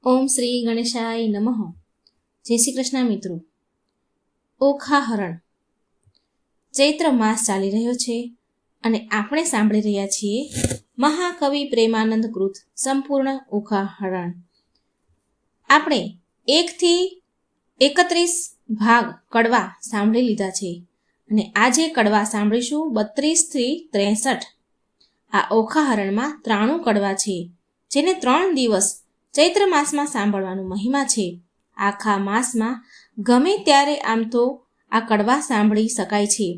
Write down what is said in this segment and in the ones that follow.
ઓમ શ્રી ગણેશાય નમઃ. જય શ્રી કૃષ્ણ મિત્રો. ઓખા હરણ. ચૈત્ર માસ ચાલી રહ્યો છે અને આપણે સાંભળી રહ્યા છીએ મહાકવિ પ્રેમાનંદ કૃત સંપૂર્ણ ઓખા હરણ. આપણે 1 થી 31 ભાગ કડવા સાંભળી લીધા છે અને આજે કડવા સાંભળીશું 32 થી 63. આ ઓખા હરણમાં 93 કડવા છે, જેને 3 દિવસ ચૈત્ર માસમાં સાંભળવાનો મહિમા છે. આખા માસમાં ગમે ત્યારે આમ તો આ કડવા સાંભળી શકાય છે,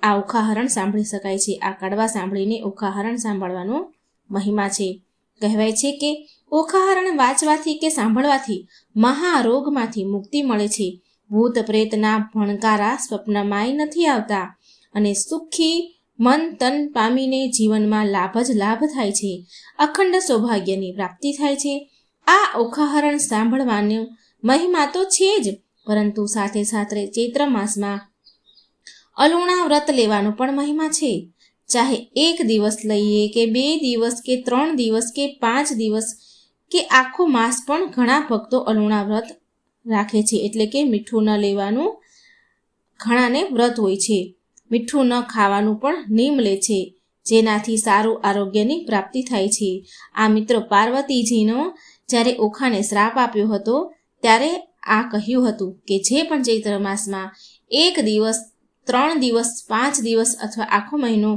આ ઓખા હરણ સાંભળી શકાય છે. આ કડવા સાંભળીને ઓખા હરણ સાંભળવાનો મહિમા છે. કહેવાય છે કે ઓખા હરણ વાંચવાથી કે સાંભળવાથી મહારોગમાંથી મુક્તિ મળે છે. ભૂત પ્રેતના ભણકારા સ્વપ્નમાંય નથી આવતા અને સુખી મન તન પામીને જીવનમાં લાભ જ લાભ થાય છે. અખંડ સૌભાગ્યની પ્રાપ્તિ થાય છે. આ ઓખા હરણ સાંભળવાનો મહિમા તો છે જ, પરંતુ સાથે સાથે ચૈત્ર માસમાં અલુણા વ્રત લેવાનો પણ મહિમા છે. ચાહે 1 દિવસ લઈએ કે 2 દિવસ કે 3 દિવસ કે 5 દિવસ કે આખો માસ, પણ ઘણા ભક્તો અલુણા વ્રત રાખે છે. એટલે કે મીઠું ન લેવાનું ઘણાને વ્રત હોય છે. મીઠું ન ખાવાનું પણ નિયમ લે છે, જેનાથી સારું આરોગ્યની પ્રાપ્તિ થાય છે. આ મિત્રો પાર્વતીજીનો જ્યારે ઓખાને શ્રાપ આપ્યો હતો ત્યારે આ કહ્યું હતું કે જે પણ ચૈત્ર માસમાં 1 દિવસ 3 દિવસ 5 દિવસ અથવા આખો મહિનો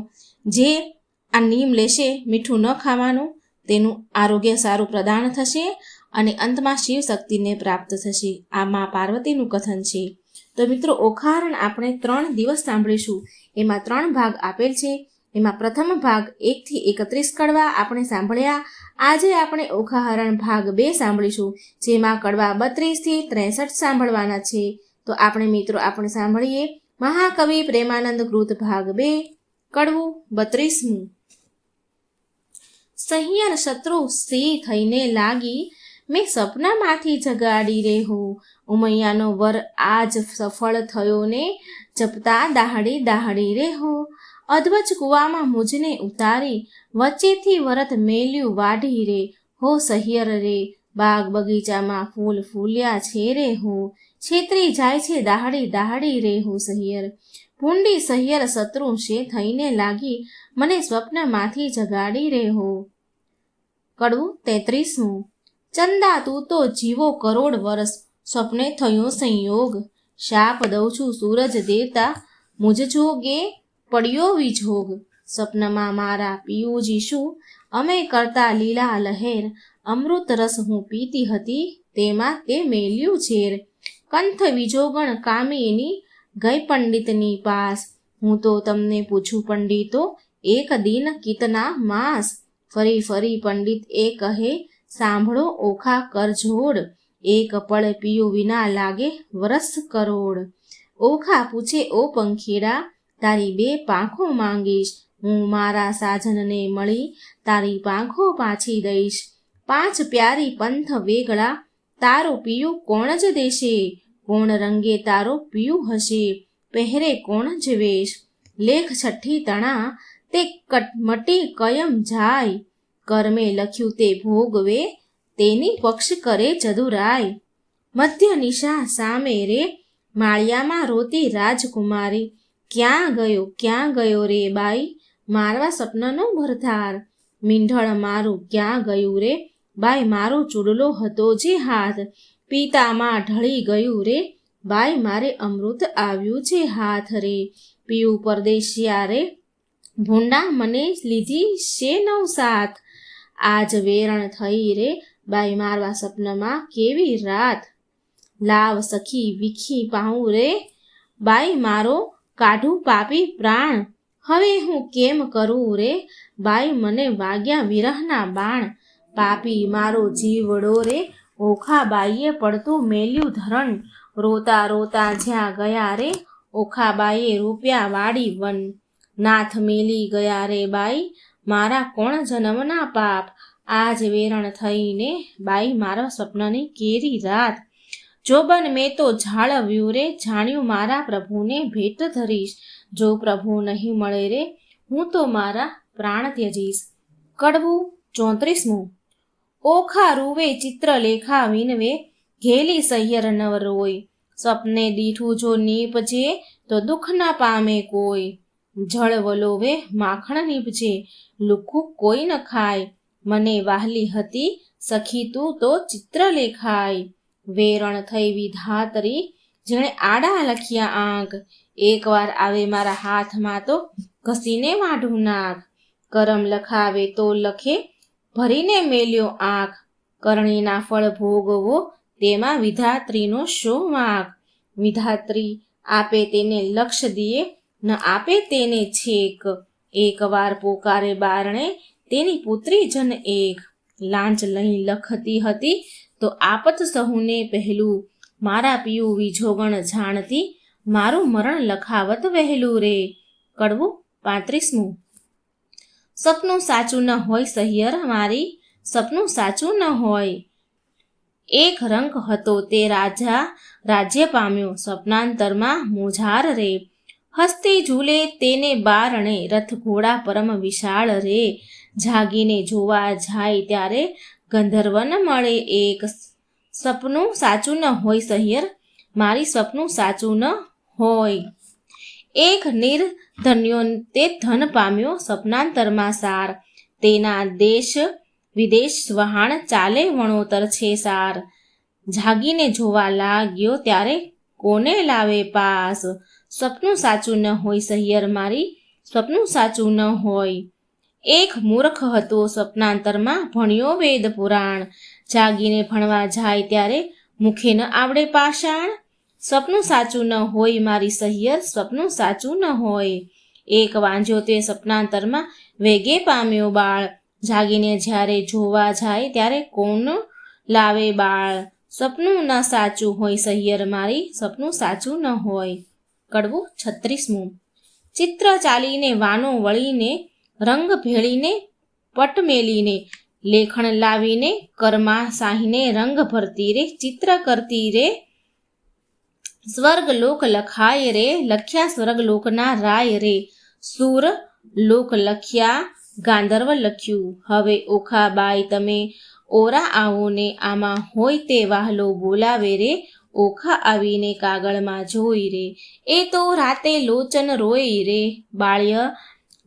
જે આ નિયમ લેશે મીઠું ન ખાવાનું, તેનું આરોગ્ય સારું પ્રદાન થશે અને અંતમાં શિવ શક્તિને પ્રાપ્ત થશે. આ મા પાર્વતીનું કથન છે. તો મિત્રો ઓખા હરણ આપણે 3 દિવસ સાંભળીશું. એમાં 3 ભાગ આપેલ છે. એમાં પ્રથમ ભાગ 1 થી 31 કડવા આપણે સાંભળ્યા. આજે આપણે ઓખા હરણ ભાગ 2 સાંભળીશું, જેમાં કડવા 32 થી 63 સાંભળવાના છે. તો આપણે મિત્રો આપણે સાંભળીએ મહાકવિ પ્રેમાનંદ કૃત ભાગ 2 કડવું 32મું. સહિયર શત્રુ સી થઈને લાગી, મેં સપનામાંથી જગાડી રે હો. ઉમૈયાનો વર આજ સફળ થયો ને, જપતા દાહડી દાહડી રે હો. અધવચ કુવામાં મુજને ઉતારી, વચ્ચેથી વરત મેલ્યું વાઢી રે હો. સહિયર રે બાગ બગીચામાં ફૂલ ફૂલ્યા છે રે હો. છેતરી જાય છે દાહડી દાહડી રે હો સહિયર. ભૂંડી સહિયર શત્રુ છે થઈને લાગી, મને સ્વપ્નમાંથી જગાડી રે હો. કડવું 33મું. ચંદા તું તો જીવો કરોડ વરસ, સ્વપ્ને થયો સંયોગ. શાપ દઉં છું સૂરજ દેવતા, મુજ જોગે પડ્યો વિજોગ. સપનમાં મારા પિયુજી શું, અમે કરતા લીલા લહેર. અમૃત રસ હું પીતી હતી, તેમાં તે મેલ્યું ઝેર. કંથ વિજોગણ કામિની ગઈ પંડિતની પાસ. હું તો તમને પૂછું પંડિતો, એક દિન કિતના માસ. ફરી ફરી પંડિત એ કહે, સાંભળો ઓખા કરજોડ. એક પળ પીયું વિના લાગે વરસ કરોડ. ઓખા પૂછે ઓ પંખીડા, તારી 2 પાંખો માંગીશ. હું મારા સાજનને મળી તારી પાંખો પાછી દઈશ. 5 પ્યારી પંથ વેગળા, તારો પિયું કોણ જ દેશે. કોણ રંગે તારો પિયું હશે, પહેરે કોણ જ વેશ. લેખ 6ઠી તણા, તે મટી કયમ જાય. કર્મે લખ્યું તે ભોગવે, તેની પક્ષ કરે ચતુરાય. મધ્ય નિશા સામે રે, માળિયામાં રોતી રાજકુમારી. ક્યાં ગયો રે બાઈ, મારવા સપનાનો ભરતાર. મીંઢળ મારું ક્યાં ગયું રે, બાઈ મારો ચૂડલો હતો જે હાથ. પિતામાં ઢળી ગયું રે, બાઈ મારે અમૃત આવ્યું છે હાથ રે. પીયું પરદેશિયા રે, ભૂંડા મને લીધી છે 9 સાથ. આજ વેરણ થઈ રે, બાઈ મારવા સપનામાં કેવી રાત. લાવ સખી વિખી પાઉં રે, બાઈ મારો કાઢું પાપી પ્રાણ. હવે હું કેમ કરું રે, બાઈ મને વાગ્યા વિરહના બાણ. પાપી મારો જીવડો રે, ઓખા બાઈએ પડતું મેલ્યું ધરણ. રોતા રોતા જ્યાં ગયા રે, ઓખા બાઈએ રૂપિયા વાળી વન. નાથ મેલી ગયા રે બાઈ, મારા કોણ જન્મના પાપ. આજ વેરણ થઈને બાઈ મારા સ્વપ્નની કેરી રાત. જોબન મેં તો જાળવ્યું રે, જાણ્યું મારા પ્રભુને ભેટ ધરીશ. જો પ્રભુ નહીં મળે રે, હું તો મારા પ્રાણ ત્યજીશ. કડવું 34મું. ઓખા રૂવે ચિત્રલેખા વિનવે ઘેલી સહિયર નવ રોય. સપને દીઠું જો નીપજે તો દુઃખ ના પામે કોઈ. જળ વલોવે માખણ નીપજે લુખું કોઈ ન ખાય. મને વાહલી હતી સખી તું તો ચિત્રલેખાય. વેરણ થઈ વિધાતરી જેણે આડા લખ્યા આંક. એકવાર આવે મારા હાથમાં તો ઘસીને વાઢું નાક. કરમ લખાવે તો લખે ભરીને મેલ્યો આંખ. કરણીના ફળ ભોગવો તેમાં વિધાત્રીનો શો વાંક. વિધાત્રી આપે તેને લક્ષ દિયે ન આપે તેને છેક. એકવાર પોકારે બારણે તેની પુત્રી જન એક. લાંચ લઈ લખતી હતી તો આપત સહુને પહેલું. મારા પિયું વિજોગણ જાણતી મારું મરણ લખાવત વહેલું રે. કડવું 35મું. સપનું સાચું ન હોય સહિયર મારી, સપનું સાચું ન હોય. એક રંક હતો તે રાજા રાજ્ય પામ્યો સપનાંતરમાં મોજાર રે. હસ્તી ઝૂલે તેને બારણે રથ ઘોડા પરમ વિશાળ રે. જાગીને જોવા જાય ત્યારે ગંધર્વન મળે એક. સપનું સાચું ન હોય સહિયર મારી, સપનું સાચું ન હોય. એક નિર્ધન્યો તે ધન પામ્યો સપનાંતરમાં સાર. તેના દેશ વિદેશ વહાણ ચાલે વણોતર છે સાર. જાગીને જોવા લાગ્યો ત્યારે કોને લાવે પાસ. સપનું સાચું ન હોય સહિયર મારી, સપનું સાચું ન હોય. એક મૂર્ખ હતો સપનાંતરમાં ભણ્યો વેદ પુરાણ. જાગીને ભણવા જાય ત્યારે મુખે ન આવડે પાષાણ. સપનું સાચું ન હોય મારી સહિયર, સપનું સાચું ન હોય. એક વાંજ્યો તે સપનાંતરમાં વેગે પામ્યો બાળ. જાગીને જ્યારે જોવા જાય ત્યારે કોણ લાવે બાળ. સપનું ન સાચું હોય સહિયર મારી, સપનું સાચું ન હોય. કડવું 36મું. ચિત્ર ચાલીને વાનો વળીને રંગ ભેળીને પટ મેલીને લેખણ લાવીને કર્મા સાહીને રંગ ભરતી રે. ચિત્ર કરતી રે સ્વર્ગ લોક લખાય રે. લખ્યા સ્વર્ગ લોકના રાય રે. સુર લોક લખ્યા ગાંધર્વ લખ્યું. હવે ઓખાબાઈ તમે ઓરા આવો ને આમાં હોય તે વાહલો બોલાવે રે. ઓખા આવીને કાગળમાં જોઈ રે. એ તો રાતે લોચન રોય રે.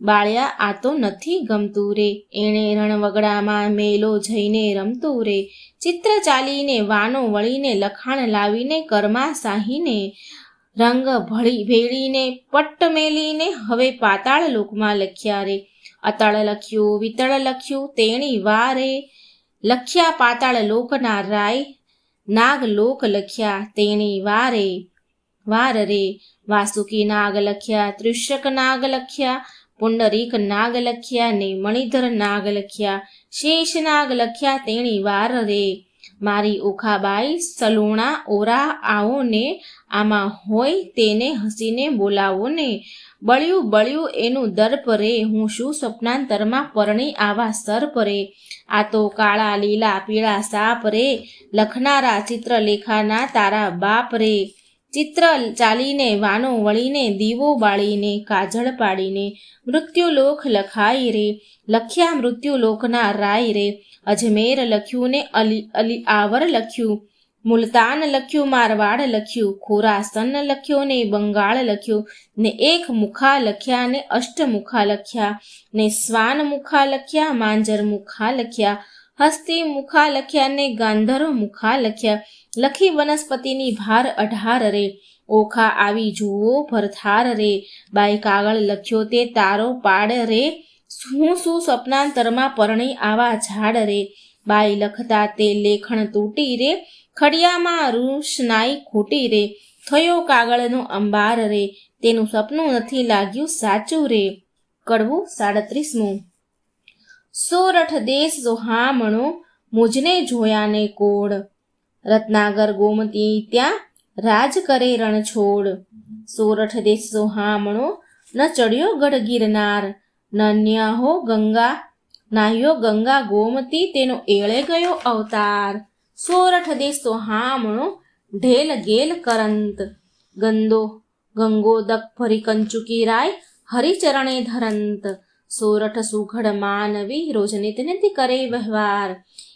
બાળ્યા આ તો નથી ગમતું રે. એણે રણવગડામાં મેલો જઈને રમતું રે. ચિત્ર ચાલીને વાનો વળીને લખાણ લાવીને કર્મા સાહીને રંગ ભેળીને પટ્ટ મેલીને હવે પાતાળ લોકમાં લખ્યા રે. અતળ લખ્યું વિતળ લખ્યું તેણી વારે. લખ્યા પાતાળ લોકના રાય. નાગ લોક લખ્યા તેણી વાર રે. વાસુકી નાગ લખ્યા, ત્રિશક નાગ લખ્યા, પુંડરીક નાગ લખ્યા ને મણિધર નાગ લખ્યા. શેષ નાગ લખ્યા તેણી વાર રે. મારી ઓખાબાઈ સલુણા ઓરા આવો ને આમાં હોય તેને હસીને બોલાવો ને. બળ્યું એનું દર્પ રે. હું શું સપનાંતરમાં પરણી આવા સર્પ રે. આ તો કાળા લીલા પીળા સાપ રે. લખનારા ચિત્રલેખાના તારા બાપ રે. ચિત્ર ચાલીને વાનો વળીને દીવો બાળીને કાજળ પાડીને મૃત્યુલોક લખાય રે. લખ્યા મૃત્યુલોકના રાય રે. અજમેર લખ્યું ને અલી આવર લખ્યું. મુલતાન લખ્યું, મારવાડ લખ્યું, ખોરાસન લખ્યો ને બંગાળ લખ્યું ને એક મુખા લખ્યા ને અષ્ટમુખા લખ્યા ને સ્વાન મુખા લખ્યા, માંજર મુખા લખ્યા, હસ્તી મુખા લખ્યા ને ગાંધર્વ મુખા લખ્યા. લખી વનસ્પતિની ભાર 18 રે. ઓખા આવી જુઓ ભરથાર રે. બાઈ કાગળ લખ્યો તે તારો પાડ રે. હું શું સપનાંતરમાં પરણી આવા ઝાડ રે. બાઈ લખતા તે લેખણ તૂટી રે. ખડિયામાં રૂશનાઈ ખૂટી રે. થયો કાગળનો અંબાર રે. તેનું સપનું નથી લાગ્યું સાચું રે. કડવું 37મું. સોરઠ દેશ સોહામણો મુજને જોયાને કોડ. રત્નાગર ગોમતી ત્યાં રાજ કરે રણછોડ. સોરઠ દેશ સોહામણો ન ચડ્યો ગઢ ગિરનાર. ન નાહ્યો ગંગા ગોમતી તેનો એળે ગયો અવતાર. સોરઠ દેશ સોહામણો ઢેલ ગેલ કરંત. ગંગોદક ભરી કંચુકી રાય હરિચરણે ધરંત. સોરઠ સુઘડ માનવી રોજ નિત કરે વ્યવહાર.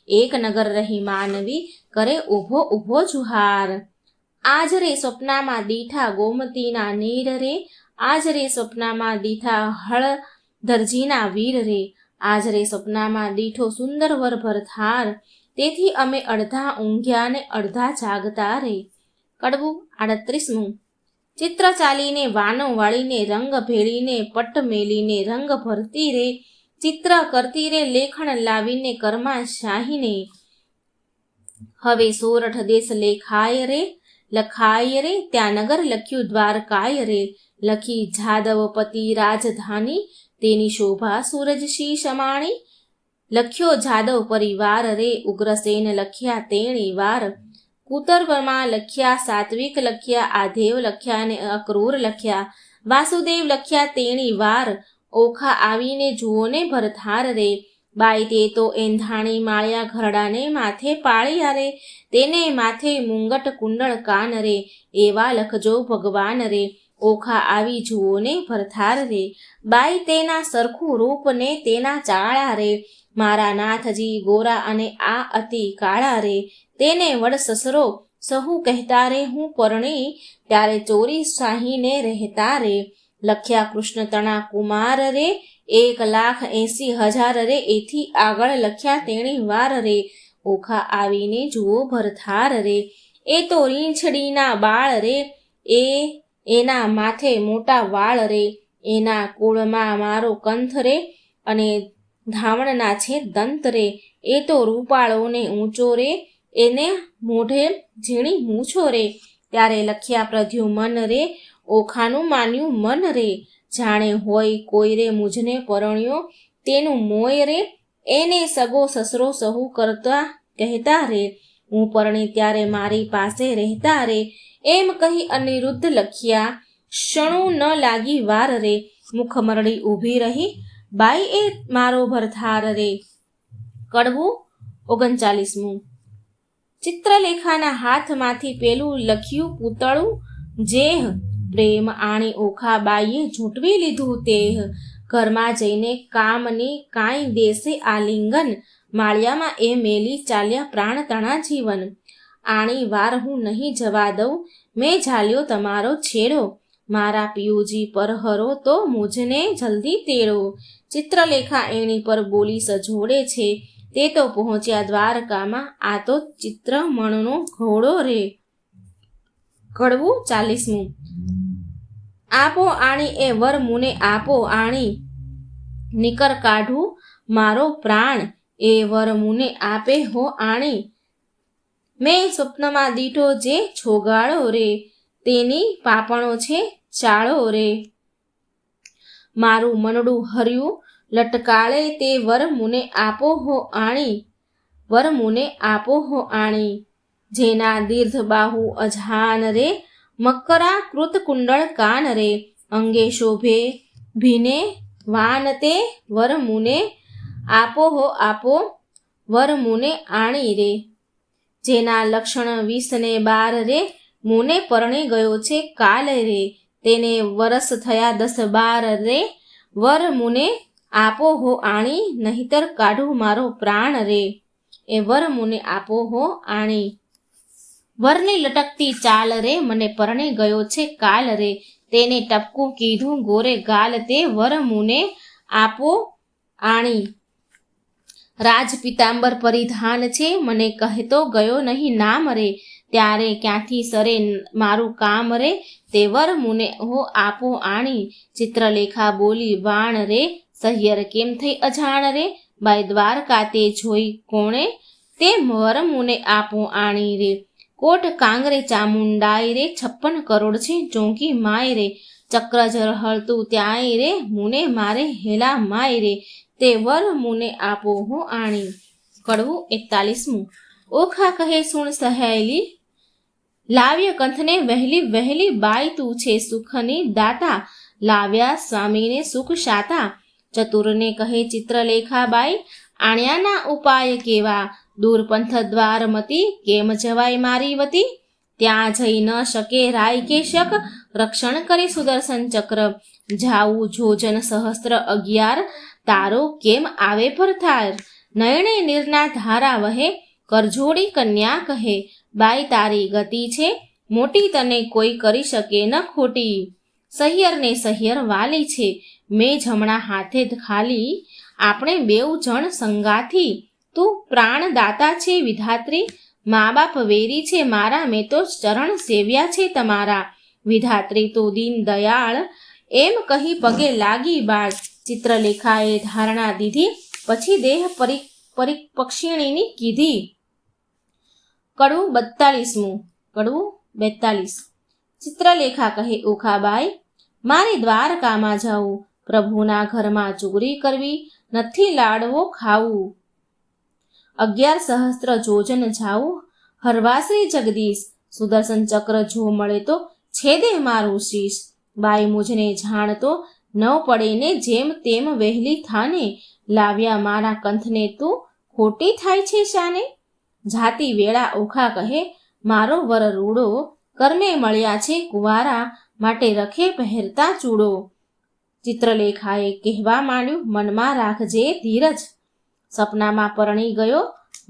એક નગર રહી માનવી કરે ઊભો ઊભો જુહાર. આજ રે સ્વપ્નામાં દીઠા ગોમતીના નીર રે, આજ રે સ્વપ્નામાં દીઠા હળદરજીના વીર રે, આજ રે સ્વપ્નામાં દીઠો સુંદર વર ભરથાર, તેથી અમે અડધા ઊંઘ્યા ને અડધા જાગતા રે. કડવું 38મું. ચિત્ર ચાલીને વાનો વાળીને રંગ ભેળીને પટ મેલીને રંગ ભરતી રે, ચિત્ર કરતી રે લેખણ લાવીને કરમાં શાહીને. હવે સોરઠ દેશ લેખાય રે લખાય રે, ત્યાં નગર લખ્યું દ્વારકાય રે, લખી જાદવપતિ રાજધાની, તેની શોભા સૂરજશી શમાણી. લખ્યો જાદવ પરિવાર રે, ઉગ્રસેન લખ્યા તેણી વાર, કુતર્વમાં લખ્યા સાત્વિક લખ્યા, આધેવ લખ્યા અને અક્રૂર લખ્યા, વાસુદેવ લખ્યા તેણી વાર, ઓખા આવીને જુઓ ને ભરથાર રે, બાઈ તે તો એંધાણી માળ્યા ઘરડાને માથે પાળ્યા રે, તેને માથે મુંગટ કુંડળ કાન રે, એવા લખજો ભગવાન રે, ઓખા આવી જુઓ ને ભરથાર રે, બાઈ તેના સરખું રૂપ ને તેના ચાળા રે, મારા નાથજી ગોરા અને આ અતિ કાળા રે, તેને વડ સસરો સહુ કહેતા રે, હું પરણી ત્યારે ચોરી શાહીને રહેતા રે, લખ્યા કૃષ્ણ તણા કુમાર રે, 1,80,000 રે, એથી આગળ લખ્યા તેણી વાર રે, ઓખા આવીને જુઓ ભરથાર રે, એ તો રીંછડીના બાળ રે, એના માથે મોટા વાળ રે, એના કુળમાં મારો કંથ રે, અને ધાવણના છે દંત રે, એ તો રૂપાળો ને ઊંચો રે, એને મોઢે ઝીણી મૂછો રે, ત્યારે લખ્યા પ્રદ્યુમન રે, ઓખાનું માન્યું મન રે, જાણે હોય કોઈ રે મુજને પરણ્યો તેનું મોય રે, એને સગો સસરો સહુ કરતા કહેતા રે, હું પરણી ત્યારે મારી પાસે રહેતા રે, એમ કહી અનિરુદ્ધ લખ્યા ક્ષણું ન લાગી વાર રે, મુખ મરડી ઊભી રહી બાઈ એ મારો ભરથાર રે. કડવું 39મું. ચિત્રલેખાના હાથમાંથી પેલું લખ્યું પૂતળું જેહ, પ્રેમ આણી ઓખા બાઈએ ઝૂંટવી લીધું તેહ, ઘરમાં જઈને કામની કાંઈ દેશે આલિંગન, માળિયામાં એ મેલી ચાલ્યા પ્રાણ તણા જીવન, આણી વાર હું નહીં જવા દઉં, મેં ઝાલ્યો તમારો છેડો, મારા પિયુજી પર હરો તો મુજને જલ્દી તેડો. ચિત્રલેખા એણી પર બોલી સજોડે છે, તે તો પહોંચ્યા દ્વારકામાં, આ તો ચિત્રમણનો ઘોડો રે. કડવું 40મું. આપો આણી એ વર મુને આપો આણી, નિકર કાઢું મારો પ્રાણ, એ વર મુને આપે હો આણી, મેં સ્વપ્નમાં દીઠો જે છોગાળો રે, તેની પાપણો છે ચાળો રે, મારું મનડું હર્યું લટકાળે, તે વર મુને આપો હો આણી, વર મુને આપો હો આણી, જેના દીર્ઘ બાહુ અજાન રે, મકરા કૃત કુંડળ કાન રે, અંગે શોભે ભીને વાન, તે વર મુને આપો હો આપો, વર મુને આણી રે, જેના લક્ષણ 20 ને 12 રે, મુને પરણે ગયો છે કાલ રે, તેને વરસ થયા 10-12 રે, વર મુને આપો હો આણી, નહીતર કાઢું મારો પ્રાણ રે, એ વર મુને આપો હો આણી. વરની લટકતી ચાલ રે, મને પરણે ગયો છે કાલ રે, તેને ટપકું કીધું ગોરે ગાલ, તે વર મુને આપો આણી. રાજપિતાંબર પરિધાન છે, મને કહેતો ગયો નહીં નામ રે, ત્યારે ક્યાંથી સરે મારું કામ રે, તે વર મુને હો આપો આણી. ચિત્રલેખા બોલી વાણ રે, સહિયર કેમ થઈ અજાણ રે, બાઈ દ્વારકા તે જોઈ કોણે, તે વર મુને આપો આણી રે. કોટ કાંગરે ચામુંડાય રે, 56 કરોડ છે ચોંકી માય રે, ચક્ર ઝળહળતું ત્યાંય રે, મુને મારે હેલા માય રે, તે વર મુને આપો હો આણી. કડવું 41મું. ઓખા કહે સુણ સહેલી, લાવ્ય કંથને વહેલી વહેલી, બાઈ તું છે સુખની દાતા, લાવ્યા સ્વામીને સુખ શાતા. ચતુરને કહે ચિત્રલેખા બાઈ, આણ્યાના ઉપાય કેવા, દૂર પંથ દ્વારમતી, કેમ જવાય મારી વતી, ત્યાં જઈ ન શકે રાય કે શક, રક્ષણ કરી સુદર્શન ચક્ર, જાવું જોજન સહસ્ત્ર 11, તારો કેમ આવે ભરથાર, નયણે નીરના ધારા વહે, કરજોડી કન્યા કહે, બાઈ તારી ગતિ છે મોટી, તને કોઈ કરી શકે ન ખોટી. સહિયર ને સહિયર વાલી છે, મેં જમણા હાથે ખાલી, આપણે બેઉ જણ સંગાથી, તું પ્રાણદાતા છે વિધાત્રી, મા બાપ વેરી છે મારા, મેં તો ચરણ સેવ્યા છે તમારા. વિધાત્રી તું દીન દયાળ, એમ કહી પગે લાગી બાળ. ચિત્રલેખાએ ધારણા દીધી, પછી દેહ પક્ષીણીની કીધી. કડવું 42. ચિત્રલેખા કહે, ઓખાબાઈ મારે દ્વારકામાં જાવું, પ્રભુના ઘરમાં ચોરી કરવી, નથી લાડવો ખાવું. 11 સહસ્ત્ર જોજન જાવું, હરવાશ્રી જગદીશ, સુદર્શન ચક્ર જો મળે તો છેદે મારું શીશ. બાઈ મુજને જાણતો ન પડે ને, જેમ તેમ વહેલી થાને, લાવ્યા મારા કંથને તું, ખોટી થાય છે શાને. જાતિ વેળા ઓખા કહે, મારો વર રૂડો, કર્મે મળ્યા છે કુંવારા, માટે રખે પહેરતા ચૂડો. ચિત્રલેખાએ કહેવા માંડ્યું, મનમાં રાખજે ધીરજ, સપનામાં પરણી ગયો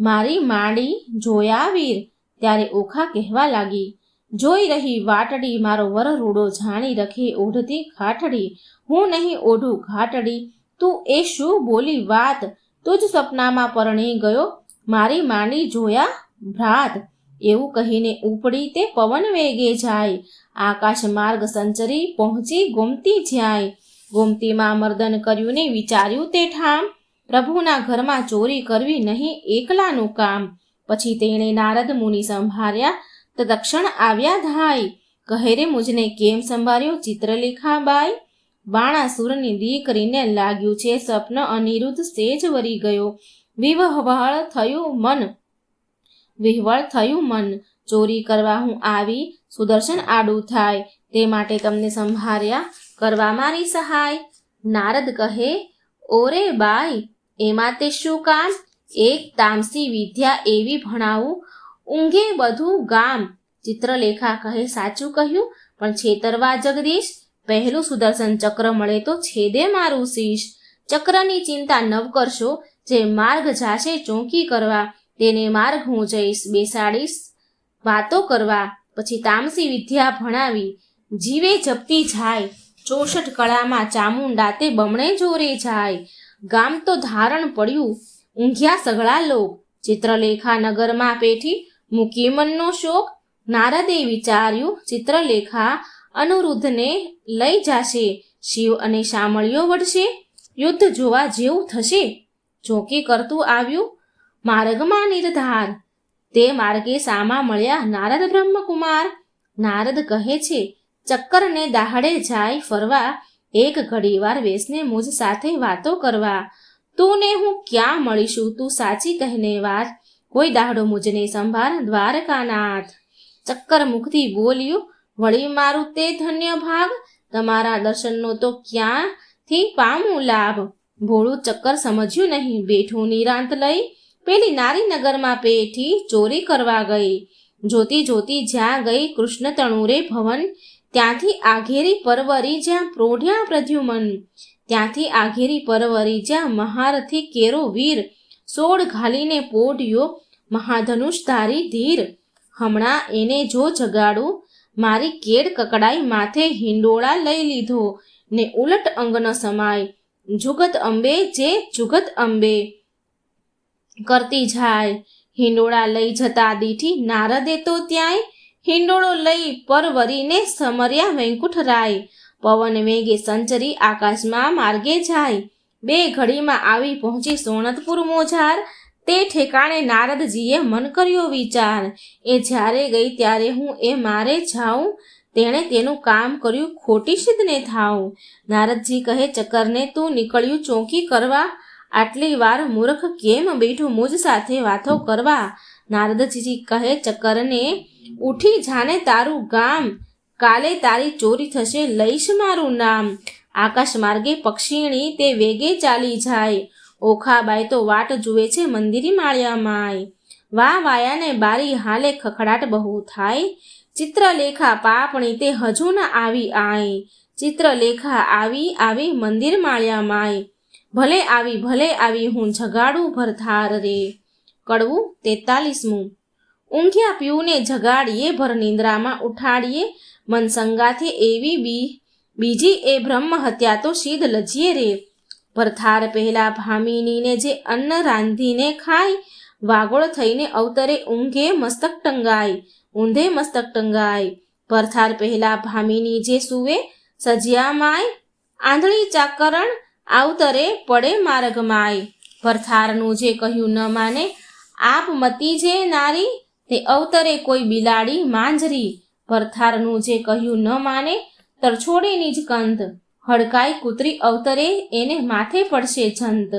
મારી માડી જોયા વીર. ત્યારે ઓખા કહેવા લાગી, જોઈ રહી વાટડી, મારો વર રૂડો, જાણી રખે ઓઢતી ઘાટડી. હું નહીં ઓઢું ઘાટડી, તું એ શું બોલી વાત, તું જ સપનામાં પરણી ગયો મારી માંડી જોયા ભ્રાત. એવું કહીને ઉપડી તે પવન વેગે જાય, આકાશ માર્ગ સંચરી પહોંચી ગોમતી જ્યાય. ગોમતીમાં મર્દન કર્યું ને વિચાર્યું તે ઠામ, પ્રભુના ઘરમાં ચોરી કરવી નહીં એકલાનું કામ. પછી તેણે નારદ મુનિ સંભાળ્યા, તત્ક્ષણ આવ્યા ધાય, કહે રે મુજને કેમ સંભાળ્યો ચિત્રલેખાબાઈ. બાણાસુરની દીકરીને લાગ્યું છે સ્વપ્ન, અનિરુદ્ધ સેજ વરી ગયો, વિહવળ થયું મન, ચોરી કરવા હું આવી, સુદર્શન આડું થાય, તે માટે તમને સંભાળ્યા કરવા મારી સહાય. નારદ કહે, ઓરે બાઈ એમાં તે શું કામ, એક તામસી વિદ્યા એવી ભણાવું, ઊંઘે બધું ગામ. ચિત્રલેખા કહે, સાચું કહ્યું, પણ છેતરવા જગદીશ, પહેલું સુદર્શન ચક્ર મળે તો છેદે મારું શીશ. ચક્રની ચિંતા નવ કરશો, જે માર્ગ જાશે ચોંકી કરવા, તેને માર્ગ હું જઈશ બેસાડીશ વાતો કરવા. પછી તામસી વિદ્યા ભણાવી, જીવે જપતી જાય, 64 કળામાં ચામુંડા તે બમણે જોરે જાય. ગામ તો ધારણ પડ્યું, ઊંઘ્યા સઘળા લોક, ચિત્રલેખા નગરમાં પેઠી, મૂકી મનનો શોક. નારદે વિચાર્યું, ચિત્રલેખા અનુરુદ્ધને લઈ જાશે, શિવ અને શામળિયો વળશે, યુદ્ધ જોવા જેવું થશે. ચોકી કરતું આવ્યું માર્ગમાં નિર્ધાર, તે માર્ગે સામા મળ્યા નારદ બ્રહ્મકુમાર. નારદ કહે છે, ચક્કરને દાહડે જાય ફરવા, એક ઘડીવાર વેસને મુજ સાથે વાતો કરવા. તું ને હું ક્યાં મળીશું, તું સાચી કહેને વાત, કોઈ દાહડો મુજને સંભાળ દ્વારકાનાથ. ચક્કર મુખથી બોલ્યું, વળી મારું તે ધન્ય ભાગ, તમારા દર્શનનો તો ક્યાંથી પામું લાભ. ભોળું ચક્કર સમજ્યું નહીં, બેઠું નિરાંત લઈ, પેલી નારી નગરમાં પેઠી ચોરી કરવા ગઈ. જોતી જોતી જ્યાં ગઈ કૃષ્ણ તણુરે ભવન, ત્યાંથી આઘેરી પરવરી જ્યાં પ્રોઢ્યા પ્રદ્યુમન. ત્યાંથી આઘેરી પરવરી જ્યાં મહારથી કેરો વીર, 16 ઘાલીને પોઢ્યો મહાધનુષ ધારી ધીર. હમણાં એને જો જગાડું, મારી કેડ કકડાઈ, માથે હિંડોળા લઈ લીધો ને ઉલટ અંગન સમાય. જુગત અંબે જે જુગત અંબે કરતી જાય, હિંડોળા લઈ જતા દીઠી નારદે તો ત્યાંય, હિંડોળો લઈ પરવરીને સમર્યા વૈકુંઠ રાય. પવન વેગે સંચરી આકાશમાં માર્ગે જાય, 2 ઘડીમાં આવી પહોંચી સોનતપુર મોજાર. તે ઠેકાણે નારદજીએ મન કર્યો વિચાર, એ જ્યારે ગઈ ત્યારે હું એ મારે જાઉં, તેણે તેનું કામ કર્યું ખોટી સિદ્ધને થાઉં. નારદજી કહે, ચક્કરને તું નીકળ્યું ચોકી કરવા, આટલી વાર મૂર્ખ કેમ બેઠું મુજ સાથે વાતો કરવા. નારદજી કહે, ચક્કરને ઉઠી જાને તારું ગામ, કાલે તારી ચોરી થશે લઈશ મારું નામ. આકાશ માર્ગે પક્ષીણી તે વેગે ચાલી જાય, ઓખાબાઈ તો વાટ જુએ છે મંદિરી માળિયામાંય. વાહ વાયાને બારી હાલે ખખડાટ બહુ થાય, ચિત્રલેખા પાપણી તે હજુ ન આવી આય. ચિત્રલેખા આવી મંદિર માળિયામાંય, ભલે આવી હું જગાડું ભરથાર રે. કડવું 43મું. ઊંઘ્યા પીઉને જગાડીએ, ભર નિંદ્રામાં ઉઠાડીએ, મન સંગાથે એવી બીજી એ બ્રહ્મ હત્યા તો શીદ લજીએ રે. ભરથાર પહેલા ભામિનીને જે અન્ન રાંધીને ખાય, વાગોળ થઈને અવતરે ઊંઘે મસ્તક ટંગાય. ભરથાર પહેલા ભામિની જે સૂવે સજિયા માય, આંધળી ચાકરણ આવતરે પડે માર્ગ માય. ભરથારનું જે કહ્યું ન માને, આપ મતી જે નારી, તે અવતરે કોઈ બિલાડી માંજરી. ભરથારનું જે કહ્યું ન માને, તરછોડે નિજ કંત, હડકાઈ કૂતરી અવતરે એને માથે પડશે જંત.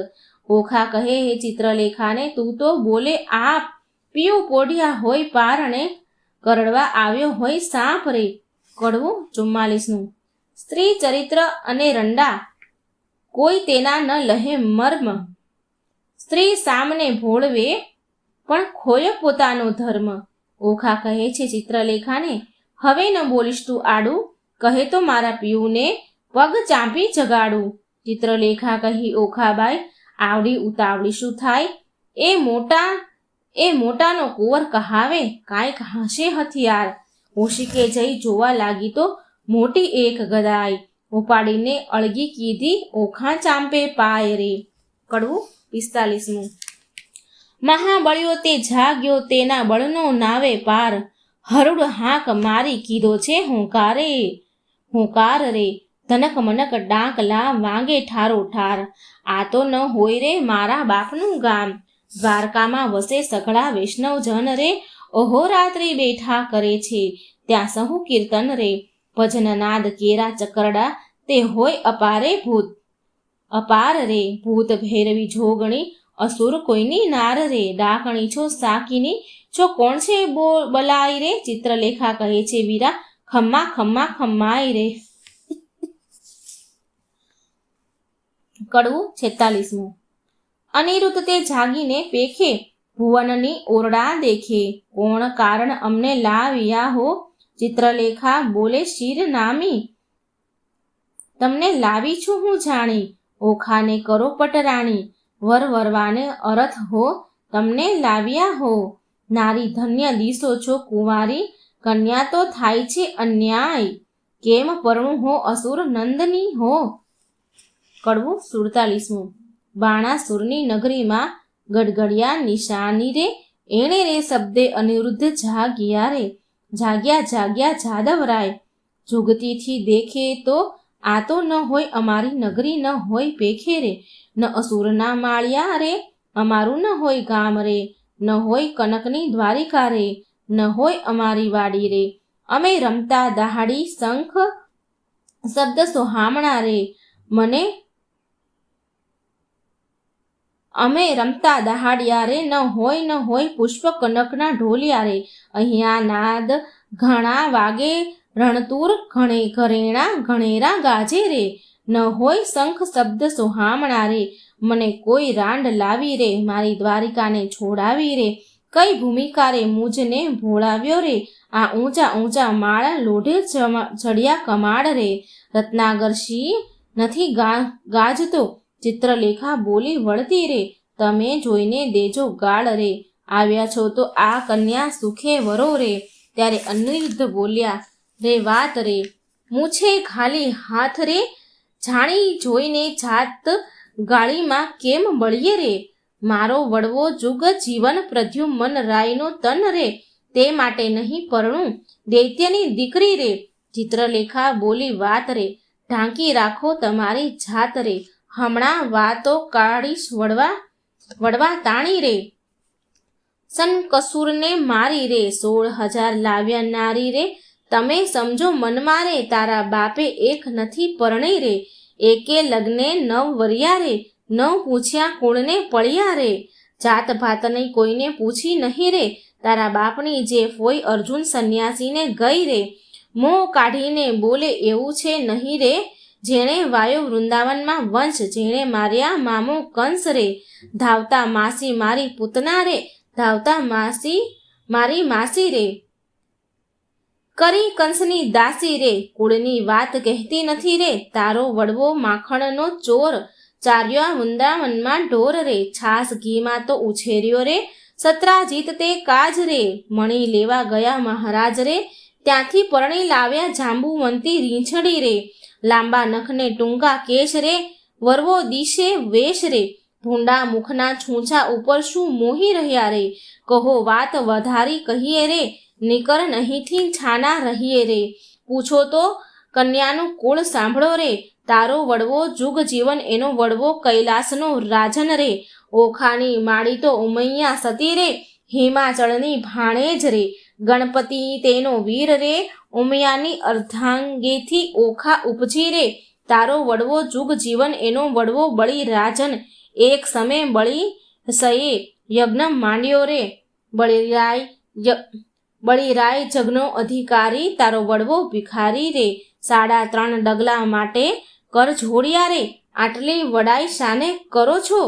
ઓખા કહે હે ચિત્રલેખાને, તું તો બોલે આપ, પીયું પોઢિયા હોય પારણે, કરડવા આવ્યો હોય સાપ રે. કડવું 44મું. સ્ત્રી ચરિત્ર અને રંડા, કોઈ તેના ન લહે મર્મ, સ્ત્રી સામને ભોળવે પણ ખોયો પોતાનો ધર્મ. ઓખા કહે છે ચિત્રલેખાને, હવે ન બોલીશ તું આડું, કહે તો મારા પિયુને પગ ચાંપી જગાડું. ચિત્રલેખા કહી, ઓખાબાઈ આવડી ઉતાવળી શું થાય, એ મોટાનો કુંવર કહાવે, કાંઈક હશે હથિયાર. ઓશિકે જઈ જોવા લાગી તો મોટી એક ગદાય, ઉપાડીને અળગી કીધી ઓખા ચાંપે પાય રે. કડવું 45મું. મહાબળ્યો તે જાગ્યો, તેના બળનો નાવે પાર, હરુડ હાંક મારી કીધો છે હુંકાર રે. ધનક મનક ડાંકલા વાંગે ઠારો ઠાર, આ તો ન હોય રે મારા બાપનું ગામ. દ્વારકામાં વસે સઘળા વૈષ્ણવ જન રે, અહોરાત્રિ બેઠા કરે છે ત્યાં સહુ કીર્તન રે. ભજન નાદ કેરા ચકરડા, તે હોય અપાર રે. ભૂત ભૈરવી જોગણી, અસુર કોઈની નાર રે. ડાકણી છો સાકીની, છો કોણ છે બલાઈ રે. ચિત્રલેખા કહે છે વીરા, ખમ્મા ખમ્મા ખમ્માય રે. કડવું 46મું. અનિરુદ્ધ તે જાગીને પેખે, ભુવનની ઓરડા દેખે, કોણ કારણ અમને લાવ્યા હો. ચિત્રલેખા બોલે શિર નામી, તમને લાવી છું હું જાણી. ઓખાને કરો પટરાણી, વરવાને અરથ હો, તમને લાવ્યા હો. નારી ધન્ય દિશો છો કુંવારી, કન્યા તો થાય છે અન્યાય, કેમ પરણું હો અસુર નંદની હો. કડવું 47મું. બાણાસુરની નગરીમાં ગડગડિયા નિશાની રે, એણે રે શબ્દે અનિરુદ્ધ જાગ્યા જાદવરાય. જુગતીથી દેખે તો આ તો ન હોય અમારી નગરી, ન હોય પેખે રે. ન અસુરના માળિયા રે, અમારું ન હોય ગામ રે. ન હોય કનકની દ્વારિકા રે, ન હોય અમારી વાડી રે. અમે રમતા દહાડી શંખ શબ્દ સોહામણા રે. અમે રમતા દહાડિયા રે, ન હોય પુષ્પ કનકના ઢોલિયા રે. અહીંયા નાદ ઘણા વાગે, રણતુર ઘણેરા ગાજે રે. ન હોય શંખ શબ્દ સોહામણા રે. મને કોઈ રાંડ લાવી રે, મારી દ્વારિકાને છોડાવી રે. કઈ ભૂમિકા રે મુજને ભોળાવ્યો રે, આ ઊંચા માળ લોઢે ચડ્યા કમાડ રે. રત્નાગર શી નથી ગાજતો, ચિત્રલેખા બોલી વળતી રે. તમે જોઈને દેજો ગાળ રે, આવ્યા છો તો આ કન્યા સુખે વરો રે. ત્યારે અનિરુદ્ધ બોલ્યા રે વાત રે, મૂછે ખાલી હાથ રે. જાણી જોઈને જાત ગાળીમાં કેમ બળીએ રે. મારો વડવો જુગ જીવન પ્રદ્યુમન રાયનો તન રે, તે માટે નહીં પરણું દૈત્યની દીકરી રે. ચિત્રલેખા બોલી વાત રે, ઢાંકી રાખો તમારી જાત રે. હમણાં વાતો કાઢીશ વડવા તાણી રે. સનકસુરને મારી રે, 16,000 લાવ્યા નારી રે. તમે સમજો મનમાં રે, તારા બાપે એક નથી પરણી રે. એકે લગ્ને 9 વર્યા રે, 9 પૂછ્યા કુળને પળ્યા રે. જાત ભાતની કોઈને પૂછી નહીં રે, તારા બાપની જે ફોઈ અર્જુન સંન્યાસીને ગઈ રે. મોં કાઢીને બોલે એવું છે નહીં રે, જેણે વાયો વૃંદાવનમાં વંશ, જેણે માર્યા મામો કંસ રે. ધાવતા માસી મારી પૂતના રે, ધાવતા માસી મારી માસી રે. કરી કંસની દાસી રે, કુળની વાત કહેતી નથી રે. તારો વડવો માખણનો ચોર, ચાર્યા વૃંદાવનમાં ઢોર રે, છાસ ઘીમાં તો ઉછેર્યો રે, સત્રાજીત તે કાજ રે, મણી લેવા ગયા મહારાજ રે, ત્યાંથી પરણી લાવ્યા જાંબુવંતી રીંછડી રે, લાંબા નખને ટૂંકા કેશ રે, વરવો દિશે વેશ રે, ભૂંડા મુખના છૂંછા ઉપર શું મોહી રહ્યા રે, કહો વાત વધારી કહીએ રે, નીકર નહીંથી છાના રહીએ રે, પૂછો તો કન્યાનું કુળ સાંભળો રે, તારો વડવો જુગ જીવન એનો વડવો કૈલાસનો રાજન રે, ઓખાની માળી તો ઉમૈયા સતી રે, હિમાચળની ભાણેજ રે, ગણપતિ તેનો વીર રે, ઉમિયાની અર્ધાંગેથી ઓખા ઉપજી રે, તારો વડવો જુગ જીવન એનો વડવો બળી રાજન, એક સમય બળી સયે યજ્ઞ માંડ્યો રે, બળીરાય જગનો અધિકારી, તારો વડવો ભિખારી રે, 3.5 ડગલા માટે કર જોડિયા રે, આટલી વડાઈ શાને કરો છો,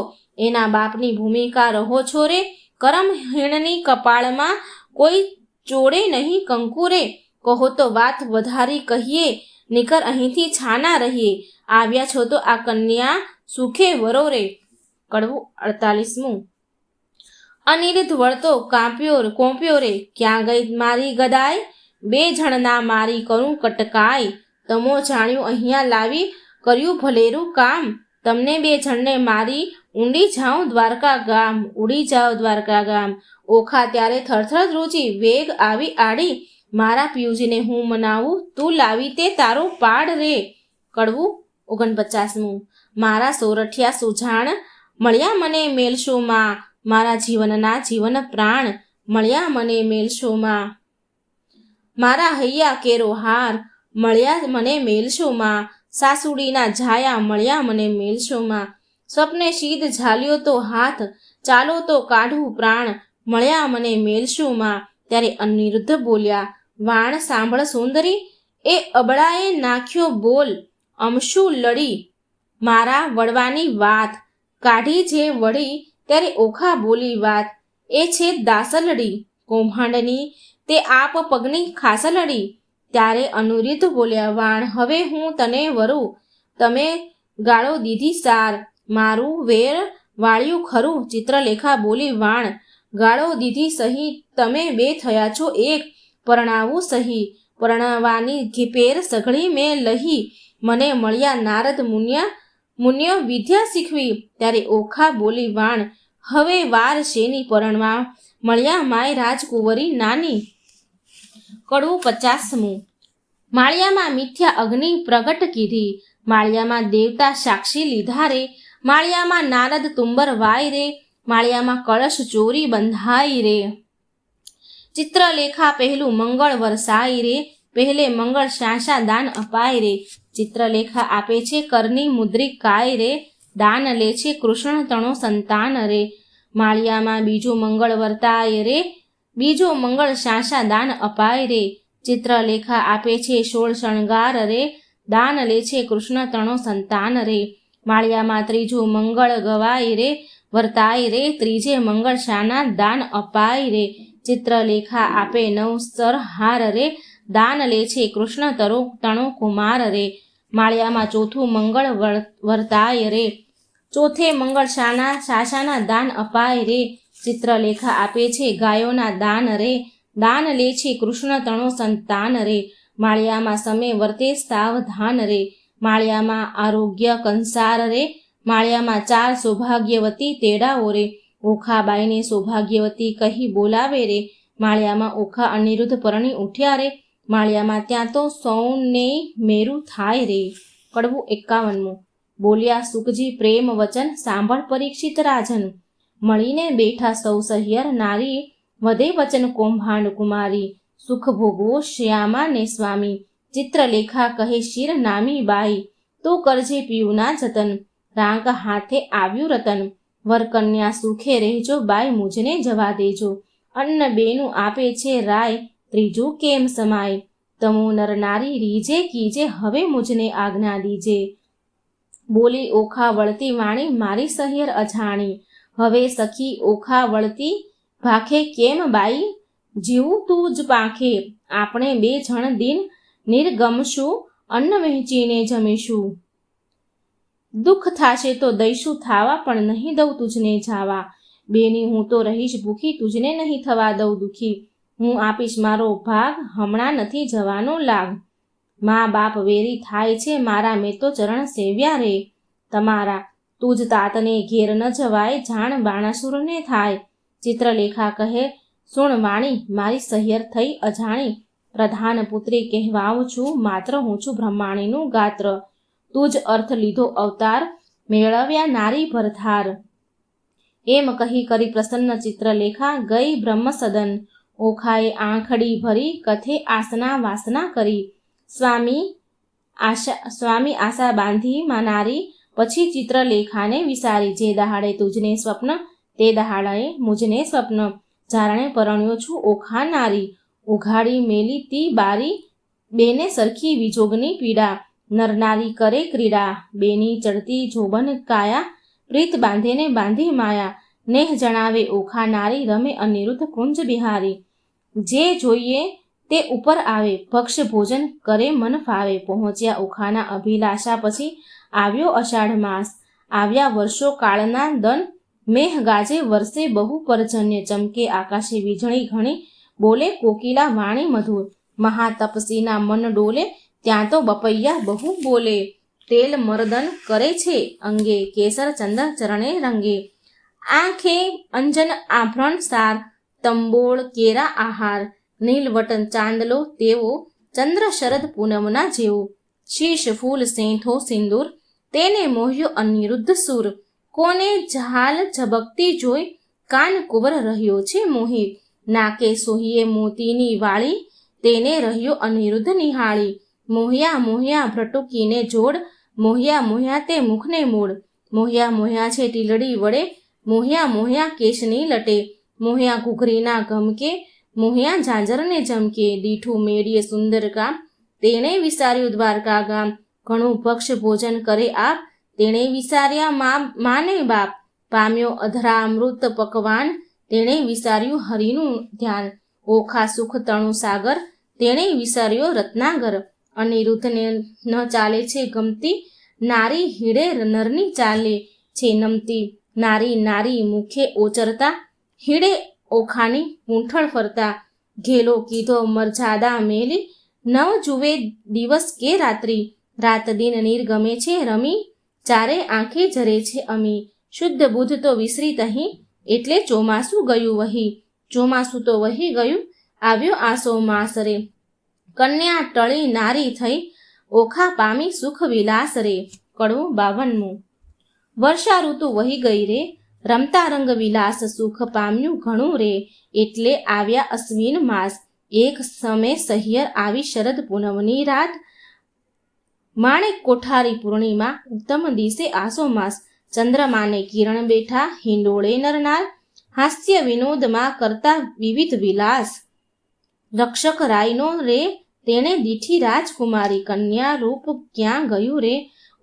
એના બાપની ભૂમિકા રહો છો રે, કરમ હીણની કપાળમાં કોઈ ચોડે નહીં કંકુ રે, કહો તો વાત વધારી કહીએ, નીકર અહીંથી છાના રહીએ, આવ્યા છો તો આ કન્યા સુખે વરો રે. કડવું 48મું. અનિરુદ્ધ વળતો કોંપ્યો રે, ક્યાં ગઈ મારી ગદાય, 2 જણના મારી કરું કટકાય, તમો જાણ્યું અહીંયા લાવી કર્યું ભલેરું કામ, તમને 2 જણને મારી ઉડી જાઉં દ્વારકા ગામ, ઓખા ત્યારે થરથર ધ્રુજી, વેગ આવી આડી, મારા પિયુજીને હું મનાવું, તું લાવી તે તારો પાડ રે. કડવું 49મું. મારા સોરઠિયા સુજાણ, મળ્યા મને મેલશોમાં, મારા જીવનના જીવન પ્રાણ, મળ્યા મને મેલશોમાં, મારા હૈયા કેરો હાર, મળ્યા મને મેલશોમાં, સાસુડીના જાયા, મળ્યા મને મેલશોમાં, સ્વપ્ને શીદ ઝાલ્યો તો હાથ, ચાલો તો કાઢું પ્રાણ, મળ્યા મને મેલશોમાં. ત્યારે અનિરુદ્ધ બોલ્યા, વાણ સાંભળ સુંદરી, એ અબળાએ નાખ્યો બોલ, અમશું લડી, મારા વડવાની વાત, કાઢી જે વળી, ત્યારે ઓખા બોલી વાત, એ છે દાસલડી, કૌભાંડની તે આપ પગની ખાસલડી. ત્યારે અનિરુદ્ધ બોલ્યા, વાણ હવે હું તને વરું, તમે ગાળો દીધી સાર, મારું વેર વાળ્યું ખરું. ચિત્રલેખા બોલી, વાણ ગાળો દીધી સહી, તમે 2 થયા છો એક, પરણાવું સહી, પરણવાની પેર સઘળી મેં લહી, મને મળ્યા નારદ મુન્ય વિદ્યા શીખવી. ત્યારે ઓખા બોલી, વાણ હવે વાર શેની, પરણવા મળ્યા માય રાજકુંવરી નાની. કડવું 50મું. માળિયામાં મિથ્યા અગ્નિ પ્રગટ કીધી, માળિયામાં દેવતા સાક્ષી લીધા રે, માળિયામાં નારદ તુંબર વાય રે, માળિયામાં કળશ ચોરી બંધાઈ રે. ચિત્રલેખા પહેલું મંગળ વરસાય રે, પહેલે મંગળ શાંશા દાન અપાય રે. ચિત્રલેખા આપે છે કરની મુદ્રિક કાય રે, દાન લે છે કૃષ્ણ તણો સંતાન રે. માળિયામાં બીજું મંગળ વર્તાય રે, બીજો મંગળ શાંશા દાન અપાય રે. ચિત્રલેખા આપે છે 16 શણગાર રે, દાન લે છે કૃષ્ણ તણો સંતાન રે. માળિયામાં ત્રીજું મંગળ ગવાય રે, વર્તાય રે, ત્રીજે મંગળ શાના દાન અપાય રે. ચિત્રલેખા આપે 9 સરહાર રે, દાન લે છે કૃષ્ણ તણો કુમાર રે. માળિયામાં ચોથું મંગળ વર્તાય રે, ચોથે મંગળ શાસાના દાન અપાય રે. ચિત્રલેખા આપે છે ગાયોના દાન રે, દાન લે છે કૃષ્ણ તણો સંતાન રે. માળિયામાં સમે વર્તે સાવધાન રે, માળિયામાં આરોગ્ય કંસાર રે. માળિયામાં 4 સૌભાગ્યવતી તેડાઓ રે, ઓખાબાઈને સૌભાગ્યવતી કહી બોલાવે રે. માળિયામાં ઓખા અનિરુદ્ધ પરણી ઉઠ્યા રે, માળિયામાં ત્યાં તો સૌને મેરું થાય રે. કડવું 51મું. બોલ્યા સુખજી પ્રેમ વચન, સાંભળ પરીક્ષિત રાજન, મળીને બેઠા સૌ સહિયર નારી, વધે વચન કૌભાંડ કુમારી, સુખ ભોગવો શ્યામા ને સ્વામી. ચિત્રલેખા કહે શિર નામી બાઈ, તો કરજે પીયુના જતન, રાંક હાથે આવ્યું રતન, વરકન્યા સુખે રહેજો બાઈ, મુજને જવા દેજો, અન્ન બેનું આપે છે રાય, ત્રીજું કેમ સમાય, તમો નર નારી રીજે કીજે, હવે મુજને આજ્ઞા દીજે. બોલી ઓખા વળતી વાણી, મારી સહિયર અજાણી, હવે સખી ઓખા વળતી ભાખે કેમ બાઈ, જીવું તું જ પાંખે, આપણે 2 જણ દિન નિર્ગમશું, અન્ન વહેંચીને જમીશું. દુઃખ થાશે તો દઈશું થાવા, પણ નહીં દઉં તુજને જાવા. બેની હું તો રહીશ ભૂખી, તુજને નહીં થવા દઉં દુઃખી. હું આપીશ મારો ભાગ, હમણાં નથી જવાનો લાગ. મા બાપ વેરી થાય છે મારા, મેં તો ચરણ સેવ્યા રે તમારા. તુજ તાતને ઘેર ન જવાય, જાણ બાણાસુરને થાય. ચિત્રલેખા કહે, સુણ વાણી, મારી સહિયર થઈ અજાણી. પ્રધાન પુત્રી કહેવાઉં છું, માત્ર હું છું બ્રહ્માણીનું ગાત્ર. તું જ અર્થ લીધો અવતાર, મેળવ્યા નારી ભરથાર. એમ કહી કરી પ્રસન્ન ચિત્રલેખા ગઈ બ્રહ્મસદન. ઓખાએ આંખડી ભરી, કથે આસના વાસના કરી. સ્વામી આશા બાંધી નારી, પછી ચિત્રલેખાને વિસારી. જે દહાડે તુજને સ્વપ્ન, તે દહાડે મુજને સ્વપ્ન. જારણે પરણ્યો છું ઓખા નારી, ઉઘાડી મેલી તી બારી. બેને સરખી વિજોગની પીડા, નરનારી કરે ક્રીડા. બેની ચડતી જોબન કાયા, પ્રીત બાંધેને બાંધી માયા. નેહ જણાવે ઓખા નારી, રમે અનિરુદ્ધ કુંજ બિહારી. જે જોઈએ તે ઉપર આવે, ભક્ષ્ય ભોજન કરે મન ફાવે. પહોંચ્યા ઓખાના અભિલાષા, પછી આવ્યો અષાઢ માસ. આવ્યા વર્ષો કાળના દન, મેહ ગાજે વરસે બહુ પરજન્ય. ચમકે આકાશે વીજળી ઘણી, બોલે કોકિલા વાણી મધુર. મહાતપસીના મન ડોલે, ત્યાં તો બપૈયા બહુ બોલે. તેલ મર્દન કરે છે અંગે, કેસર ચંદન ચરણે રંગે. આંખે અંજન આભરણ સાર, તંબોળ કેરા આહાર. નીલવટન ચાંદલો તેવો, ચંદ્ર શરદ પૂનમના જેવો. શીશ ફૂલ સેંથો સિંદૂર, તેને મોહ્યો અનિરુદ્ધ સુર. કોને ઝાલ ઝબકતી જોઈ, કાન કુંવર રહ્યો છે મોહી. નાકે સોહીએ મોતીની વાળી, તેને રહ્યો અનિરુદ્ધ નિહાળી. મોહ્યા મોહ્યા ભ્રટુકીને જોડ, મોહ્યા મોહ્યા તે મુખને મૂળ. મોહ્યા મોહ્યા છે ટીલડી વડે, મોહ્યા મોહ્યા કેશની લટે. મોહ્યા ઘૂઘરીના ગમકે, મોહ્યા ઝાંઝરને જમકે. દીઠું મેળીએ સુંદર કામ, તેણે વિસાર્યું દ્વારકા ગામ. ઘણું ભક્ષ ભોજન કરે આપ, તેણે વિસાર્યા માને બાપ. પામ્યો અધરામૃત પકવાન, તેણે વિસાર્યું હરિનું ધ્યાન. ઓખા સુખ તણુ સાગર, તેણે વિસાર્યો રત્નાગર. અનિરુદ્ધને ન ચાલે છે ગમતી, નારી હીડે નરની ચાલે છે નમતી. નારી નારી મુખે ઓચરતા, હીડે ઓખાની પૂંઠળ ફરતા. ઘેલો કીધો મરજાદા મેલી, નવ જુએ દિવસ કે રાત્રિ. રાત દિન નિર્ગમે છે રમી, ચારે આંખે જરે છે અમી. શુદ્ધ બુદ્ધ તો વિસરી તહીં, એટલે ચોમાસું ગયું વહી. ચોમાસું તો વહી ગયું, આવ્યો આસો માસ રે. કન્યા ટળી નારી થઈ, ઓખા પામી સુખ વિલાસ રે. કડવું 52. વર્ષા ઋતુ વહી ગઈ રે, રમતા રંગ વિલાસ સુખ પામ્યું ઘણું રે. એટલે આવ્યા અશ્વિન માસ, એક સમે સહિયર આવી શરદ પૂનમની રાત. માણેક કોઠારી પૂર્ણિમા, ઉત્તમ દિશે આસો માસ. ચંદ્રમાને કિરણ બેઠા, હિંડોળે નરનાર. હાસ્ય વિનોદમાં કરતા વિવિધ વિલાસ. રક્ષક રાયનો રે, તેણે દીઠી રાજકુમારી. કન્યા રૂપ ક્યાં ગયું રે,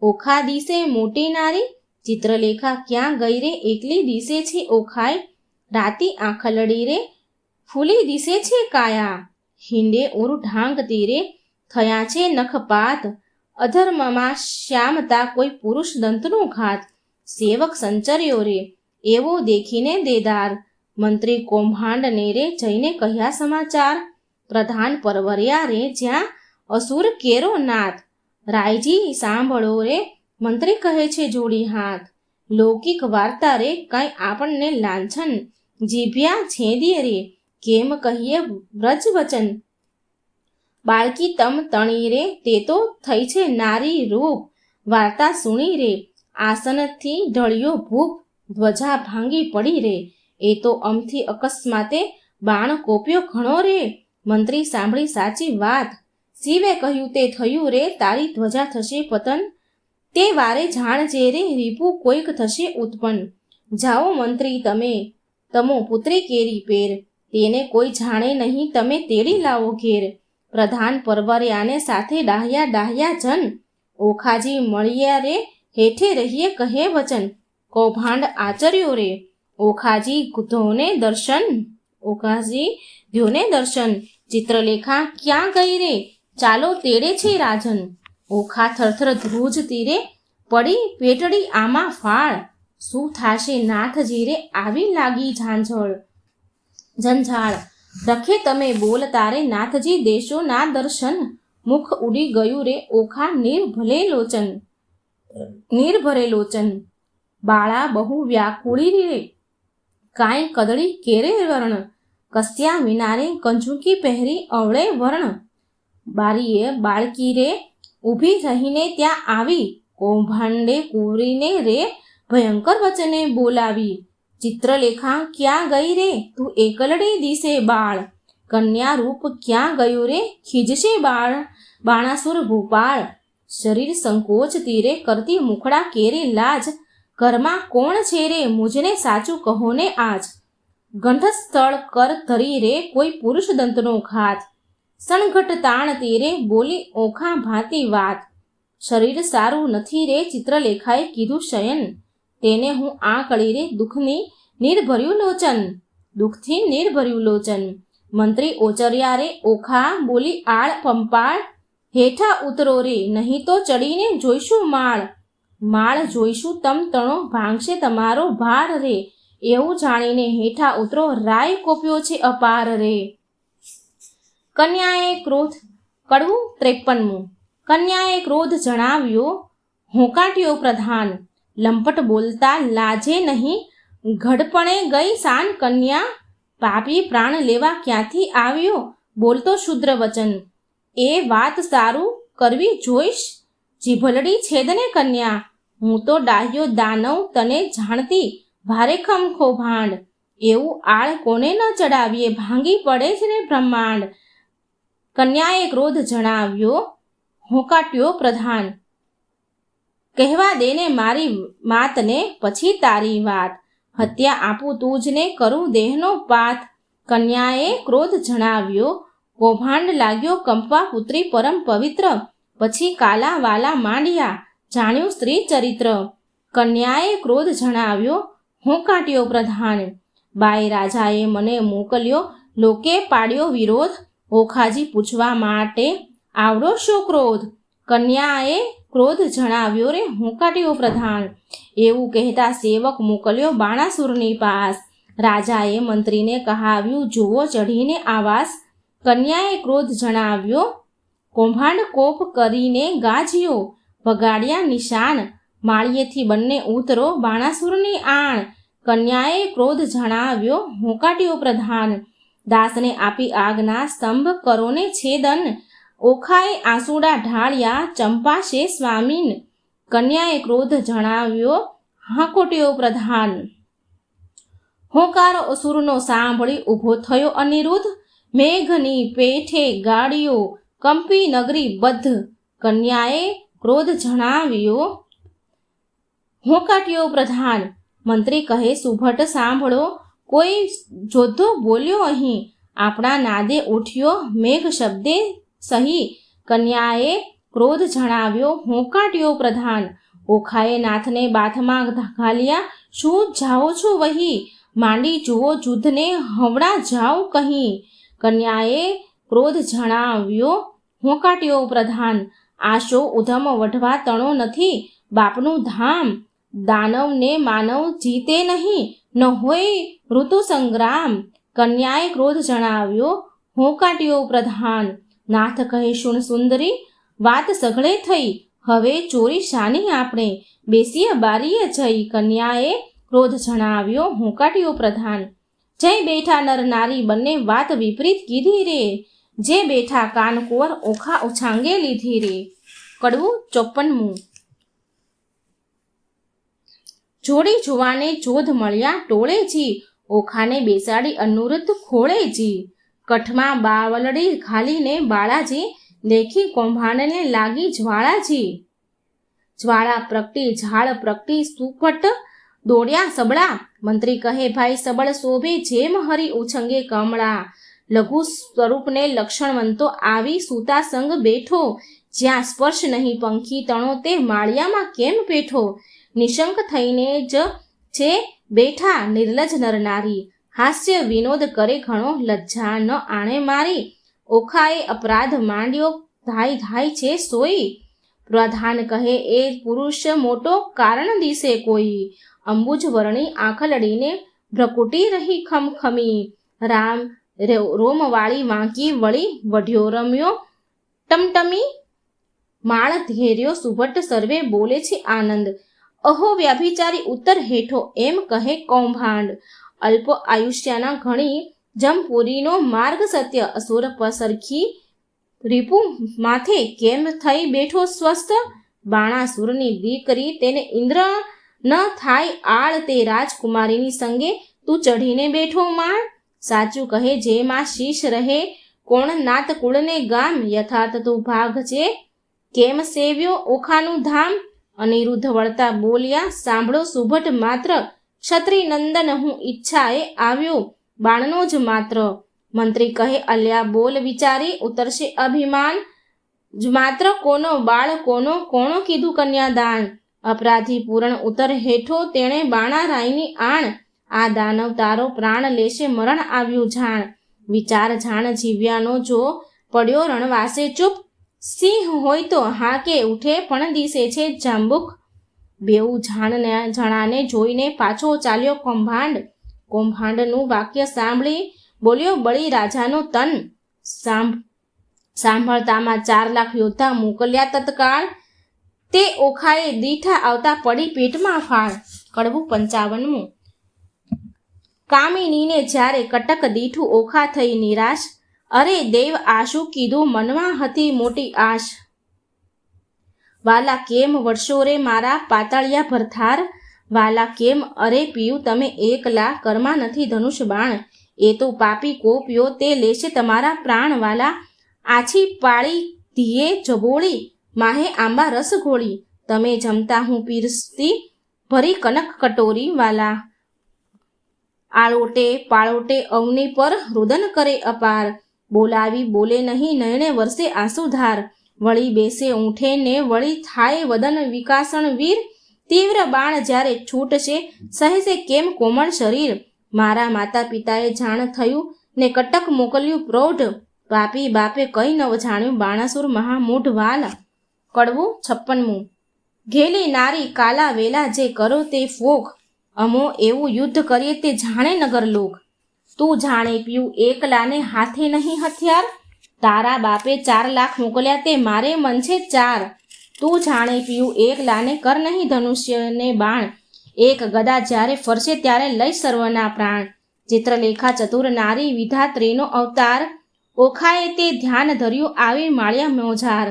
ઓખા દિશે મોટી નારી. ચિત્રલેખા ક્યાં ગઈ રે, એકલી દિશે છે ઓખાય. રાતી આંખલડી રે, ફૂલી દિશે છે કાયા. હિંડે ઉર ઢાંગતી રે, થયા છે નખપાત. અધર્મમાં શ્યામતા, કોઈ પુરુષ દંતનો ઘાત. સેવક સંચર્યો રે, એવો દેખીને દેદાર. મંત્રી કૌભાંડને રે, જઈને કહ્યા સમાચાર. પ્રધાન પરવર્યા રે, જ્યાં અસુર કેરો નાથ. રાયજી સાંભળો રે, મંત્રી કહે છે જોડી હાથ. લૌકિક વાર્તા રે, કાંઈ આપણને લાંછન. જીભ્યા છેદીએ રે, કેમ કહીએ વ્રજ વચન. બાળકી તમ તણી રે, તે તો થઈ છે નારી રૂપ. વાર્તા સુણી રે, આસનથી ઢળ્યો ભૂપ. ધ્વજા ભાંગી પડી રે, એ તો અમથી અકસ્માતે બાણ કોપ્યો ઘણો રે. મંત્રી સાંભળી સાચી વાત, શિવે કહ્યું તે થયું રે. તારી ધ્વજા થશે પતન, તે વારે જાણજે રે. રીપુ કોઈક થશે ઉત્પન્ન. જાઓ મંત્રી તમો પુત્રી કેરી પેર. તેને કોઈ જાણે નહીં, તમે તેડી લાવો ઘેર. પ્રધાન પરવર્યાને સાથે ડાહ્યા જન. ઓખાજી મળ્યા રે, હેઠે રહીએ કહે વચન. કૌભાંડ આચર્યો રે, ઓખાજી ધ્યોને દર્શન. ચિત્રલેખા ક્યાં ગઈ રે, ચાલો તેડે છે રાજન. ઓખા થરથર ધ્રુજતી રે, પડી પેટડી આમાં ફાળ, શું થાશે નાથજી રે આવી લાગી ઝંઝાળ. રખે તમે બોલ તારે નાથજી દેશો ના દર્શન, મુખ ઉડી ગયું રે ઓખા નિર્ભરે લોચન. બાળા બહુ વ્યાકુળી રે કાંઈ કદળી કેરે વર્ણ, કસ્યા વિનારે કંજુકી પહેરી અવળે વર્ણ. બારીએ બાળકી રે ઊભી રહીને ત્યાં આવી, કૌભાંડે કૂરીને રે ભયંકર વચને બોલાવી. ચિત્રલેખા ક્યાં ગઈ રે તું એકલડી દિશે બાળ, કન્યા રૂપ ક્યાં ગયું રે ખીજશે બાણાસુર ભૂપાળ. શરીર સંકોચ તીરે કરતી મુખડા કેરે લાજ, ઘરમાં કોણ છે રે મુજને સાચું કહો ને આજ. ગંઠસ્થળ કર ધરી રે કોઈ પુરુષ દંતનો ઘાત, સણઘટ તાણ તીરે બોલી ઓખા ભાતી વાત. શરીર સારું નથી રે ચિત્રલેખાએ કીધું શયન, તેને હું આ કળી રે દુઃખથી નિર્ભર્યું લોચન. મંત્રી ઓચર્યા રે ઓખા બોલી આળ પંપાળ, હેઠા ઉતરો રે નહીં તો ચડીને જોઈશું માળ જોઈશું તમ તણો ભાંગશે તમારો ભાર રે. એવું જાણીને હેઠા ઉતરો રાય કોપ્યો છે અપાર રે. કન્યાએ ક્રોધ કડવું 53. કન્યાએ ક્રોધ જણાવ્યો હોંકાટ્યો પ્રધાન, લંપટ બોલતા લાજે નહીં ઘડપણે ગઈ શાન કન્યા. પાપી પ્રાણ લેવા ક્યાંથી આવ્યો બોલતો શુદ્ર વચન, એ વાત સારું કરવી જોઈશ જીભલડી છેદને કન્યા. હું તો ડાહ્યો દાનવ તને જાણતી ભારે ખમખો ભાંડ, એવું આળ કોને ન ચડાવીએ ભાંગી પડે છે ને બ્રહ્માંડ. કન્યાએ ક્રોધ જણાવ્યો હોંકાટ્યો પ્રધાન, કહેવા દેને મારી માતને પછી તારી વાત, હત્યા આપું તુજને કરું દેહનો પાત. કન્યાએ ક્રોધ જણાવ્યો કૌભાંડ લાગ્યો કંપવા પુત્રી પરમ પવિત્ર, પછી કાલા વાલા માંડ્યા જાણ્યું સ્ત્રી ચરિત્ર. કન્યાએ ક્રોધ જણાવ્યો હોંકાટ્યો પ્રધાન, બાઈ રાજાએ મને મોકલ્યો લોકે પાડ્યો વિરોધ, ઓખાજી પૂછવા માટે આવડો શો ક્રોધ. કન્યાએ ક્રોધ જણાવ્યો રે હોંકાટ્યો પ્રધાન, એવું કહેતા સેવક મોકલ્યો બાણાસુરની પાસ. રાજાએ મંત્રીને કહાવ્યું જુઓ ચઢીને આવાસ. કન્યાએ ક્રોધ જણાવ્યો કૌભાંડ કોપ કરીને ગાજ્યો, વગાડ્યા નિશાન માળિયેથી બંને ઉતરો બાણાસુરની આણ. કન્યાએ ક્રોધ જણાવ્યો હોંકાટ્યો પ્રધાન, દાસને આપી આગના સ્તંભ કરોને છેદન, ઓખાએ આંસુડા ઢાળ્યા ચંપાશે સ્વામીન. કન્યાએ ક્રોધ જણાવ્યો હાંકોટ્યો પ્રધાન, હોંકારો અસુરનો સાંભળી ઊભો થયો અનિરુદ્ધ, મેઘની પેઠે ગાડીઓ કંપી નગરી બધ્ધ. કન્યાએ ક્રોધ જણાવ્યો હોંકાટ્યો પ્રધાન, મંત્રી કહે સુભટ સાંભળો કોઈ જોધો બોલ્યો અહીં, આપણા નાદે ઉઠ્યો મેઘ શબ્દે સહી. કન્યાએ ક્રોધ જણાવ્યો હોંકાટ્યો પ્રધાન, ઓખાએ નાથને બાથમાં ઘાલ્યા શું જાઓ છો વહી, માંડી જુઓ જુદ્ધને હવડા જાઓ કહી. કન્યાએ ક્રોધ જણાવ્યો હોંકાટ્યો પ્રધાન, આશો ઉધમ વઢવા તણો નથી બાપનું ધામ, દાનવને માનવ જીતે નહીં ન હોય ઋતુ સંગ્રામ. કન્યાએ ક્રોધ જણાવ્યો હોંકાટ્યો પ્રધાન, નાથ કહે શુણ સુંદરી વાત સઘળે થઈ, હવે ચોરી શાની આપણે બેસીએ બારીએ જઈ. કન્યાએ ક્રોધ જણાવ્યો હોંકાટ્યો પ્રધાન, જય બેઠા નર નારી બંને વાત વિપરીત કીધી રે, જે બેઠા કાનકુંવર ઓખા ઉછાંગે લીધી રે. કડવું 54. જોડી જુવાને જોધ મળ્યા ટોળેજી, ઓખાને બેસાડી અનુરુદ્ધ ખોળેજી. કઠમાં બાવલડી ઘાલીને બાળાજી, લેખી કૌભાંડને લાગી જ્વાળાજી. જ્વાળા પ્રગટી ઝાડ પ્રગટી સુપટ દોડ્યા સબળા, મંત્રી કહે ભાઈ સબળ શોભે જેમ હરી ઉછંગે કમળા. લઘુ સ્વરૂપને લક્ષણવંતો આવી સૂતા સંગ બેઠો, જ્યાં સ્પર્શ નહીં પંખી તણો તે માળિયામાં કેમ પેઠો. નિશંક થઈને જ છે બેઠા નિર્લજ નરનારી, હાસ્ય વિનોદ કરે ઘણો લજ્જા ન આણે મારી. ઓખાએ અપરાધ માંડ્યો ધાય ધાય છે સોઈ, પ્રધાન કહે, એ પુરુષ મોટો કારણ દિશે કોઈ, અંબુજ વર્ણી આંખલડીને ભ્રકુટી રહી ખમખમી. રામ રોમવાળી વાંકી વળી વઢ્યો રમ્યો ટમટમી. માળ ઘેર્યો સુભટ સર્વે બોલે છે આનંદ. અહો વ્યાભિચારી ઉત્તર હેઠો એમ કહે કૌભાંડ. અલ્પ આયુષ્યના ઘણી જમપુરીનો માર્ગ સત્ય, અસુર સરખી રીપુ માથે કેમ થઈ બેઠો સ્વસ્થ. બાણાસુરની દીકરી તેને ઇન્દ્ર ન થાય આળ, તે રાજકુમારીની સંગે તું ચઢીને બેઠો માણ. સાચું કહે જેમાં શીશ રહે કોણ નાત કુળને ગામ, યથાર્થ તું ભાગ છે કેમ સેવ્યો ઓખાનું ધામ. અનિરુદ્ધ વળતા બોલ્યા, સાંભળો સુભટ માત્ર, ક્ષત્રિ નંદન હું ઈચ્છાએ આવ્યો બાણનો જ માત્ર. મંત્રી કહે, અલ્યા બોલ વિચારી ઉતરશે અભિમાન જ માત્ર, કોનો બાળ કોણો કીધું કન્યાદાન. અપરાધી પૂરણ ઉત્તર હેઠો તેણે બાણા રાયની આણ, આ દાનવ તારો પ્રાણ લેશે મરણ આવ્યું જાણ. વિચાર જાણ જીવ્યાનો જો પડ્યો રણવાસે ચૂપ, સિંહ હોય તો હાકે ઉઠે પણ દિશે છે જાંબુક. બેઉ જણાને જોઈને પાછો ચાલ્યો કૌભાંડ. કૌભાંડનું વાક્ય સાંભળી બોલ્યો બળી રાજાનો તન. સાંભળતામાં 4 લાખ યોદ્ધા મોકલ્યા તત્કાળ, તે ઓખાએ દીઠા આવતા પડી પેટમાં ફાળ. કડવું 55મું. કામિનીને જ્યારે કટક દીઠું ઓખા થઈ નિરાશ, અરે દેવ આશુ કીધું મનમાં હતી મોટી આશ. વાલા કેમ વળશો રે મારા પાતાળિયા ભરથાર, વાલા કેમ અરે પિયું તમે એકલા, કરમાં નથી ધનુષ બાણ. એ તો પાપી કોપ્યો તે લેશે તમારા પ્રાણ. વાલા આછી પાળી ધીએ જબોળી, માહે આંબા રસ ઘોળી. તમે જમતા હું પીરસતી ભરી કનક કટોરી. વાલા આળોટે પાળોટે અવની પર રુદન કરે અપાર, બોલાવી બોલે નહીં નયણે વરસે આંસુધાર. વળી બેસે ઊંઠે ને વળી થાય વદન વિકાસણ વીર, તીવ્ર બાણ જ્યારે છૂટશે સહેશે કેમ કોમળ શરીર. મારા માતા પિતાએ જાણ થયું ને કટક મોકલ્યું પ્રૌઢ, પાપી બાપે કઈ ન જાણ્યું બાણાસુર મહામૂઢ વાલ. કડવું 56મું. ઘેલી નારી કાલા વેલા જે કરો તે ફોક, અમો એવું યુદ્ધ કરીએ તે જાણે નગર લોક. તું જાણે પીયું એકલાને હાથે નહીં હથિયાર, તારા બાપે 4 લાખ મોકલ્યા તે મારે મન છે 4. તું જાણે પીયું એકલાને કર નહીં ધનુષ્યને બાણ, એક ગદા જ્યારે ફરશે ત્યારે લઈ સર્વના પ્રાણ. ચિત્રલેખા ચતુર નારી વિધાત્રીનો અવતાર, ઓખાએ તે ધ્યાન ધર્યું આવી માળ્યા મોજાર.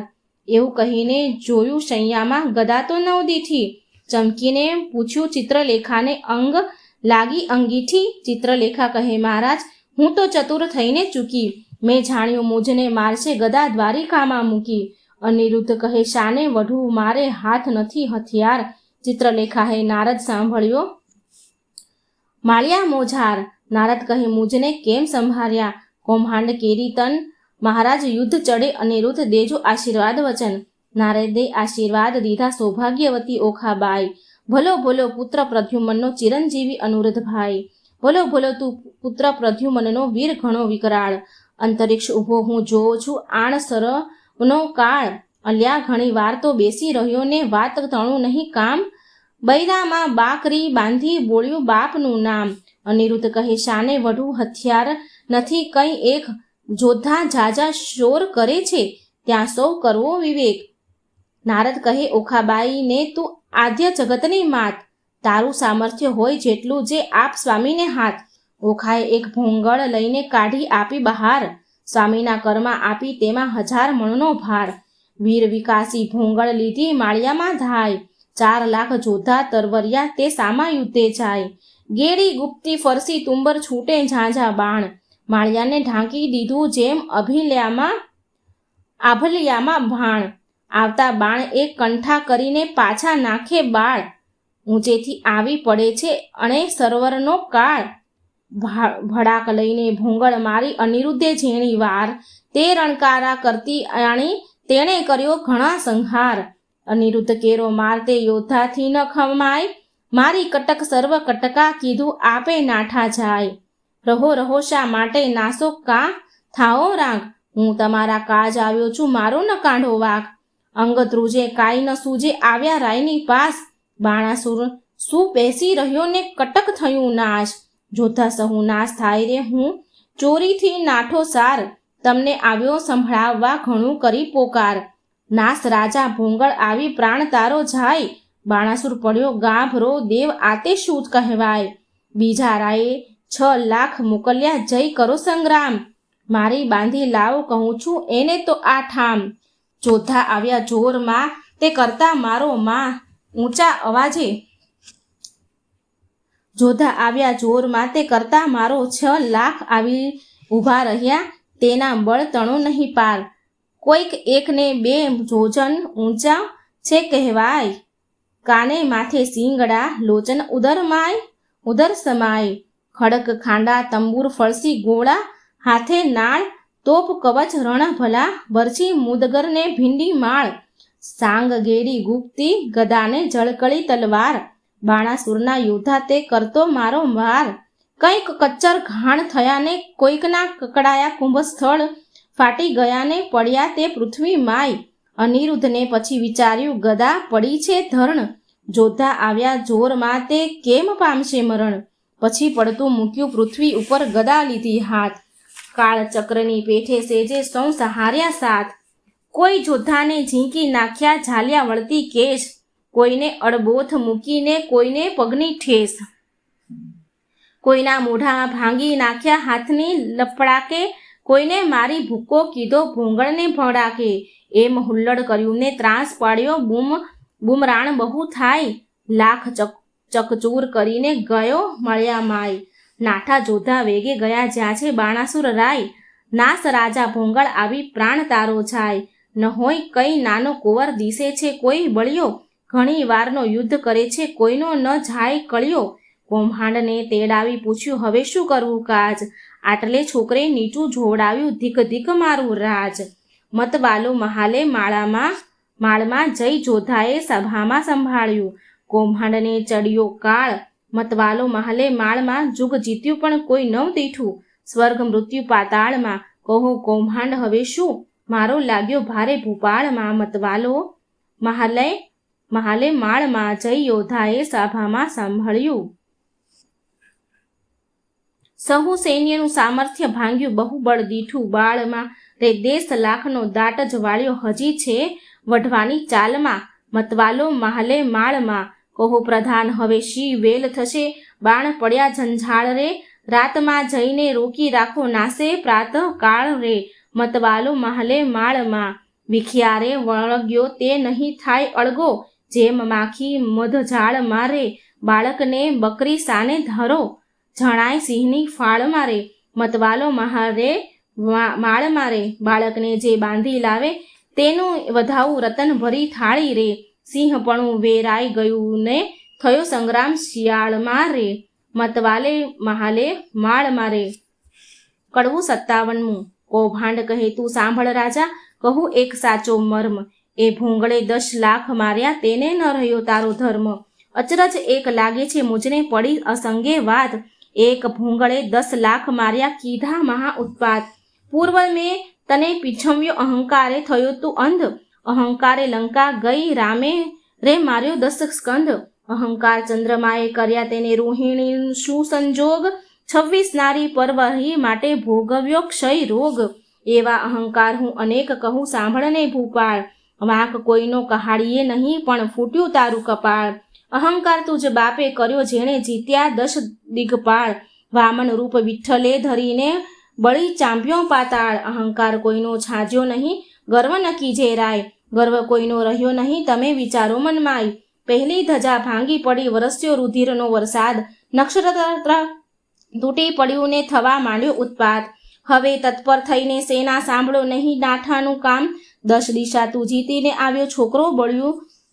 એવું કહીને જોયું શૈયામાં ગદા તો નવ દીઠી, ચમકીને પૂછ્યું ચિત્રલેખાને અંગ લાગી અંગીઠી. ચિત્રલેખા કહે મહારાજ હું તો ચતુર થઈને ચૂકી, મેં જાણ્યું મુજને મારશે ગદા દ્વારિકામાં મૂકી. અનિરુદ્ધ કહે શાને વઢવું મારે હાથ નથી હથિયાર. ચિત્રલેખાએ નારદ સાંભળ્યો માળ્યા મોજાર. નારદ કહે મુજને કેમ સંભાળ્યા કૌભાંડ કેરી તન, મહારાજ યુદ્ધ ચડે અનિરુદ્ધ દેજો આશીર્વાદ વચન. નારદે આશીર્વાદ દીધા સૌભાગ્યવતી ઓખાબાઈ. ભલો ભલો પુત્ર પ્રદ્યુમનનો ચિરંજીવી અનુરુદ્ધભાઈ, ભલો ભલો તું પુત્ર પ્રદ્યુમનનો વીર ઘણો વિકરાળ. અંતરિક્ષ ઊભો હું જોઉં છું આણ સરનો કાળ, અલ્યા ઘણી વાર તો બેસી રહ્યો ને વાત તણું નહીં કામ. બૈરામાં બાકરી બાંધી બોલ્યું બાપનું નામ. અનિરુદ્ધ કહે શાને વઢું હથિયાર નથી કંઈ એક, જોધા જાજા શોર કરે છે ત્યાં સૌ કરવો વિવેક. નારદ કહે ઓખાબાઈને તું આદ્ય જગતની માત, તારું સામર્થ્ય હોય જેટલું જે આપ સ્વામીને હાથ. ઓખાએ એક ભોંગળ લઈને કાઢી આપી બહાર, સ્વામીના કરમાં આપી તેમાં 1000 મણનો ભાર. વીર વિકાસી ભોંગળ લીધી માળિયામાં ધાય, 4 લાખ જોધા તરવરિયા તે સામા યુદ્ધે જાય. ગેડી ગુપ્તી ફરસી તુંબર છૂટે ઝાઝા બાણ, માળિયાને ઢાંકી દીધું જેમ આભલિયામાં ભાણ. આવતા બાણ એક કંઠા કરીને પાછા નાખે બાળ, ઊંચેથી આવી પડે છે અણે સર્વરનો કાળ. ભડાક લઈને ભોંગળ મારી અનિરુદ્ધે ઝીણી વાર, તે રણકારા કરતી આણી તેણે કર્યો ઘણા સંહાર. અનિરુદ્ધ કેરો મારતે યોદ્ધાથી ન ખમાય, મારી કટક સર્વ કટકા કીધું આપે નાઠા જાય. રહો રહો શા માટે નાસો કા થાઓ રાગ, હું તમારા કાજ આવ્યો છું મારો ન કાઢો વાગ. અંગ ધ્રુજે કાંઈ ન સૂજે આવ્યા રાયની પાસ, બાણાસુર શું બેસી રહ્યો ને કટક થયું નાશ, જોતા સહુ નાશ થાય રે હું ચોરીથી નાઠો સાર, તમને આવ્યો સંભળાવવા ઘણું કરી પોકાર, નાસ રાજા ભોંગળ આવી પ્રાણ તારો જાય, બાણાસુર પડ્યો ગાભરો દેવ આતે શું કહેવાય, બીજા રાયે 6 લાખ મોકલ્યા જય કરો સંગ્રામ, મારી બાંધી લાવો કહું છું એને તો આ ઠામ, જોધા આવ્યા જોરમાં તે કરતા મારો માં ઊંચા અવાજે, જોધા આવ્યા જોરમાં તે કરતા મારો 6 લાખ આવી ઊભા રહ્યા, તેના બળ તણો નહીં પાર, કોઈક એકને 2 જોજન ઊંચા છે કહેવાય, કાને માથે સિંગડા લોચન ઉદર સમાય, ખડક ખાંડા તંબુર ફળસી ગોળા, હાથે નાળ તોપ કવચ રણ ભલા, બરછી મુદગરને ભીંડી માળ, સાંગ ગેડી ગુપ્તી ગદાને જળકળી તલવાર, બાણાસુરના યોદ્ધા તે કરતો મારો વાર, કંઈક કચ્ચર ઘાણ થયાને કોઈકના કકડાયા કુંભસ્થળ, ફાટી ગયાને પડ્યા તે પૃથ્વી માય, અનિરુદ્ધને પછી વિચાર્યું ગદા પડી છે ધરણ, જોધા આવ્યા જોરમાં તે કેમ પામશે મરણ, પછી પડતું મૂક્યું પૃથ્વી ઉપર ગદા લીધી હાથ, કાળચક્રની પેઠે સેજે સૌ સહાર્યા સાથ, કોઈ જોધાને ઝીંકી નાખ્યા ઝાલ્યા વળતી કેશ, કોઈને અડબોથ મૂકીને કોઈને પગની ઠેસ, કોઈના મોઢા ભાંગી નાખ્યા હાથની લપડાકે, કોઈને મારી ભૂકો કીધો ભોંગળને ભડાકે, એમ હુલ્લડ કર્યું ને ત્રાસ પાડ્યો બુમરાણ બહુ થાય, લાખ ચકચૂર કરીને ગયો મળ્યા માય, નાઠા જોધા વેગે ગયા જ્યાં છે બાણાસુર રાય, નાસ રાજા ભોંગળ આવી પ્રાણ તારો જાય, ન હોય કઈ નાનો કુંવર દિશે છે કોઈ બળ્યો, ઘણી વારનો યુદ્ધ કરે છે કોઈનો ન જાય કળ્યો, કૌભાંડને તેડાવી પૂછ્યું હવે શું કરવું કાજ, આટલે છોકરે નીચું જોડાવ્યું ધીક ધીક મારું રાજ, મતવાલો મહાલે માળમાં જઈ જોધાએ સભામાં સંભાળ્યું, કૌભાંડને ચડ્યો કાળ, મતવાલો મહાલે માળમાં જુગ જીત્યું પણ કોઈ નવ દીઠું, સ્વર્ગ મૃત્યુ પાતાળમાં કહો કૌભાંડ હવે શું, મારો લાગ્યો ભારે ભૂપાળમાં, મતવાલો મહાલે માળમાં જઈ યોદ્ધાએ સભામાં સાંભળ્યું, સહુ સૈન્યનું સામર્થ્ય ભાંગ્યું બહુ બળ દીઠું, બાળમાં રે 10 લાખનો દાટ જ વાળ્યો હજી છે વઢવાની ચાલમાં, મતવાલો મહાલે માળમાં કહો પ્રધાન હવે શી વેલ થશે, બાણ પડ્યા ઝંઝાળ રે, રાતમાં જઈને રોકી રાખો નાસે પ્રાતઃ કાળ રે, મતવાલો મહાલે માળમાં વિખિયારે વળગ્યો તે નહીં થાય અળગો, જેમ માખી મધઝાળ મારે, બાળકને બકરી સાને ધરો, જણાય સિંહની ફાળ મારે, મતવાલો માળ મારે, બાળકને જે બાંધી લાવે તેનું વધાવું રતન ભરી થાળી રે, સિંહપણું વેરાઈ ગયું ને થયો સંગ્રામ શિયાળમાં રે, મતવાલે મહાલે માળ મારે. કડવું 57મું. કૌભાંડ કહે તું સાંભળ રાજા, કહું એક સાચો મર્મ, એ ભોંગળે 10 લાખ માર્યા તેને ન રહ્યો તારો ધર્મ, અચરજ એક લાગે છે મુજને પડી અસંગે વાત, એક ભોંગળે 10 લાખ માર્યા કીધા મહા ઉત્પાત, પૂર્વ મેં તને પીછમ્યો અહંકારે થયો તું અંધ, અહંકારે લંકા ગઈ રામે રે માર્યો 10 સ્કંધ, અહંકાર ચંદ્રમાએ કર્યા તેને રોહિણી શું સંજોગ, 26 નારી પરવરી માટે ભોગવ્યો ક્ષય રોગ, એવા અહંકાર હું અનેક કહું સાંભળને ભૂપાળ, વાંક કોઈનો કહાડીએ નહીં પણ ફૂટ્યું તારું કપાળ, અહંકાર તુજ બાપે કર્યો જેણે જીત્યા 10 દિગપાળ, વામન રૂપ વિઠ્ઠલે ધરીને બળી ચાંપ્યો પાતાળ, અહંકાર કોઈનો છાજ્યો નહીં ગર્વ ન કીજે રાય, ગર્વ કોઈનો રહ્યો નહીં તમે વિચારો મનમાય, પહેલી ધજા ભાંગી પડી વરસ્યો રુધિરનો વરસાદ, નક્ષત્ર તૂટી પડ્યું ને થવા માંડ્યો ઉત્પાત, હવે તત્પર થઈને સેના સાંભળો નહીં નાઠાનું કામ, 10 દિશા તું જીતીને આવ્યો છોકરો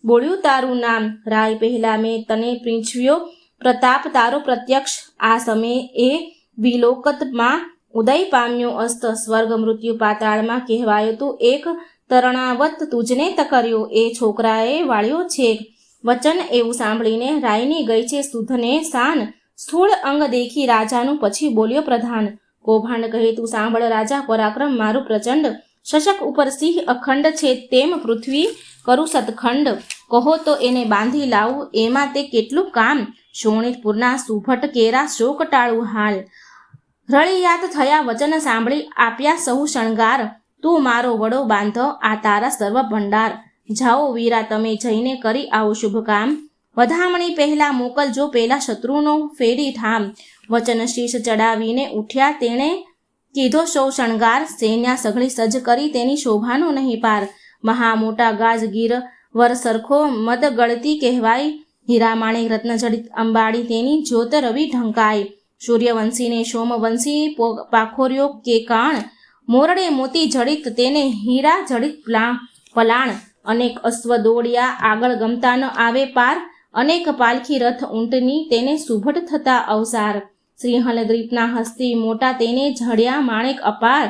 બોલ્યું તારું નામ, રાય પહેલા મેં તને પીંછવ્યો પ્રતાપ તારો પ્રત્યક્ષ, આ સમયે એ વિલોકતમાં ઉદય પામ્યો અસ્ત, સ્વર્ગ મૃત્યુ પાતાળમાં કહેવાયો તું એક તરણાવત તુજને તકર્યો, એ છોકરાએ વાળ્યો છેક, વચન એવું સાંભળીને રાયની ગઈ છે સુધને શાન, સ્થૂળ અંગ દેખી રાજાનું પછી બોલ્યો પ્રધાન, કૌભાંડ કહે તું સાંભળ રાજા પરાક્રમ મારું પ્રચંડ, શશક ઉપર સિંહ અખંડ છે, તેમ પૃથ્વી કરું સતખંડ. કહો તો એને બાંધી લાવું, એમાં તે કેટલું કામ. શોણિતપુરના સુભટ કેરા શોક ટાળું હાલ. રળિયાત થયા વચન સાંભળી, આપ્યા સહુ શણગાર. તું મારો વડો બાંધો, આ તારા સર્વ ભંડાર. જાઓ વીરા તમે જઈને કરી આવો શુભ કામ. વધામણી પહેલા મોકલજો પેલા શત્રુનો ફેરી ઠામ. વચન શીશ ચડાવીને ઉઠ્યા તેણે કીધો સૌ શણગાર. સૈન્યા સઘળી સજ્જ કરી તેની શોભાનો નહીં પાર. મહા મોટા ગાજગીર વર સરખો મદ ગળતી કહેવાય. હીરા માણેક રત્ન જડિત અંબાડી તેની જ્યોત રવિ ઢંકાય. સૂર્યવંશીને સોમવંશી પાખોર્યો કે કાણ. મોરડે મોતી જડિત તેને હીરા જડિત પલાણ. અનેક અશ્વ દોડ્યા આગળ ગમતા ન આવે પાર. અનેક પાલખી રથ ઊંટની તેને સુભટ થતા અવસાર. શ્રીહલ દ્વીપના હસ્તી મોટા તેને ઝડ્યા માણેક અપાર.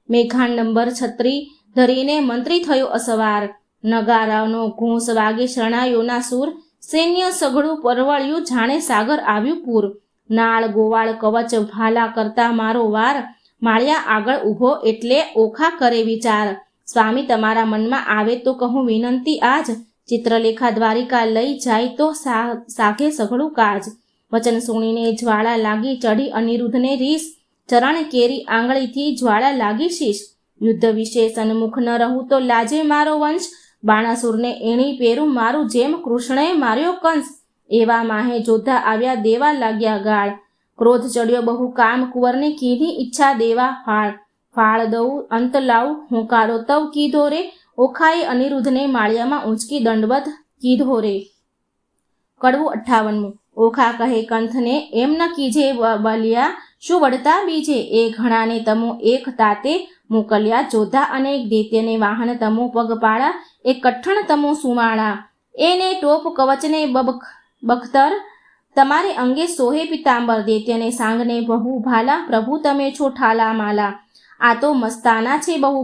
મેઘાંડંબર છત્રી ધરીને મંત્રી થયો અસવાર. નગારાનો ઘોષ વાગે શરણાયોના સૂર. સૈન્ય સઘળું પરવળ્યું જાણે સાગર આવ્યું પૂર. નાળ ગોવાળ કવચ ભાલા કરતા મારો વાર. માળિયા આગળ ઊભો એટલે ઓખા કરે વિચાર. સ્વામી તમારા મનમાં આવે તો કહું વિનંતી આજ. ચિત્રલેખા દ્વારિકા લઈ જાય તો સાઘે સઘળું કાજ. વચન સુણીને જ્વાળા લાગી ચઢી અનિરુદ્ધને રીસ. ચરણ કેરી આંગળીથી જ્વાળા લાગી શીશ. યુદ્ધ વિશે સન્મુખ ન રહું તો લાજે મારો વંશ. બાણાસુરને એણી પેરું મારું જેમ કૃષ્ણએ માર્યો કંસ. એવા માહે જોધા આવ્યા દેવા લાગ્યા ગાળ. ક્રોધ ચડ્યો બહુ કામ કુંવરને કીધી ઈચ્છા દેવા ફાળ. ફાળ દઉં અંત લાવું હોંકારો તવ કીધો રે. ઓખાએ અનિરુદ્ધને માળિયામાં ઊંચકી દંડવત કીધો રે. કડવું 58. ઓખા કહે કંથને એમ ન કીજે બલિયા. શું વળતા બીજે એ ઘણાને તમો એક તાતે મોકલ્યા. જોધા અનેક દૈત્યને વાહન તમો પગપાળા. એ કઠણ તમો સુમાળા. એને ટોપ કવચને બખ્તર. તમારે અંગે સોહે પિતાંબર. દૈત્યને સાંગને બહુ ભાલા. પ્રભુ તમે છો ઠાલા માલા. આ તો મસ્તાના છે બહુ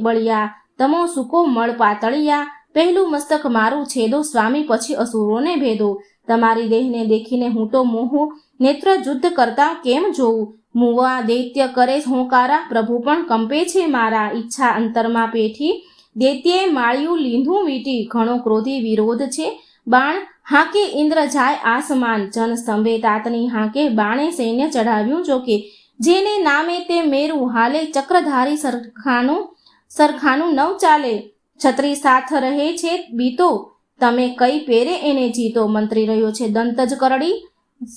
બળિયા. તમો સૂકો મળ પાતળિયા. પહેલું મસ્તક મારું છેદો સ્વામી, પછી અસુરોને ભેદો. તમારી દેહને દેખીને હું તો મોહું. નેત્ર યુદ્ધ કરતા કેમ જોઉં. મુવા દૈત્ય કરે હોંકારા. પ્રભુ પણ કંપે છે મારા. ઈચ્છા અંતરમાં પેઠી. દૈત્યે માળ્યું લીંધું વીટી. ઘણો ક્રોધી વિરોધ છે. બાણ હાકે ઇન્દ્ર જાય આસમાન. જન સ્તંભે તાતની હાકે બાણે સૈન્ય ચઢાવ્યું જોકે. જેને નામે તે મેરું હાલે. ચક્રધારી સરખાનું નવ ચાલે. છત્રી સાથ રહે છે બીતો. તમે કઈ પેરે એને જીતો. મંત્રી રહ્યો છે દંત જ કરડી.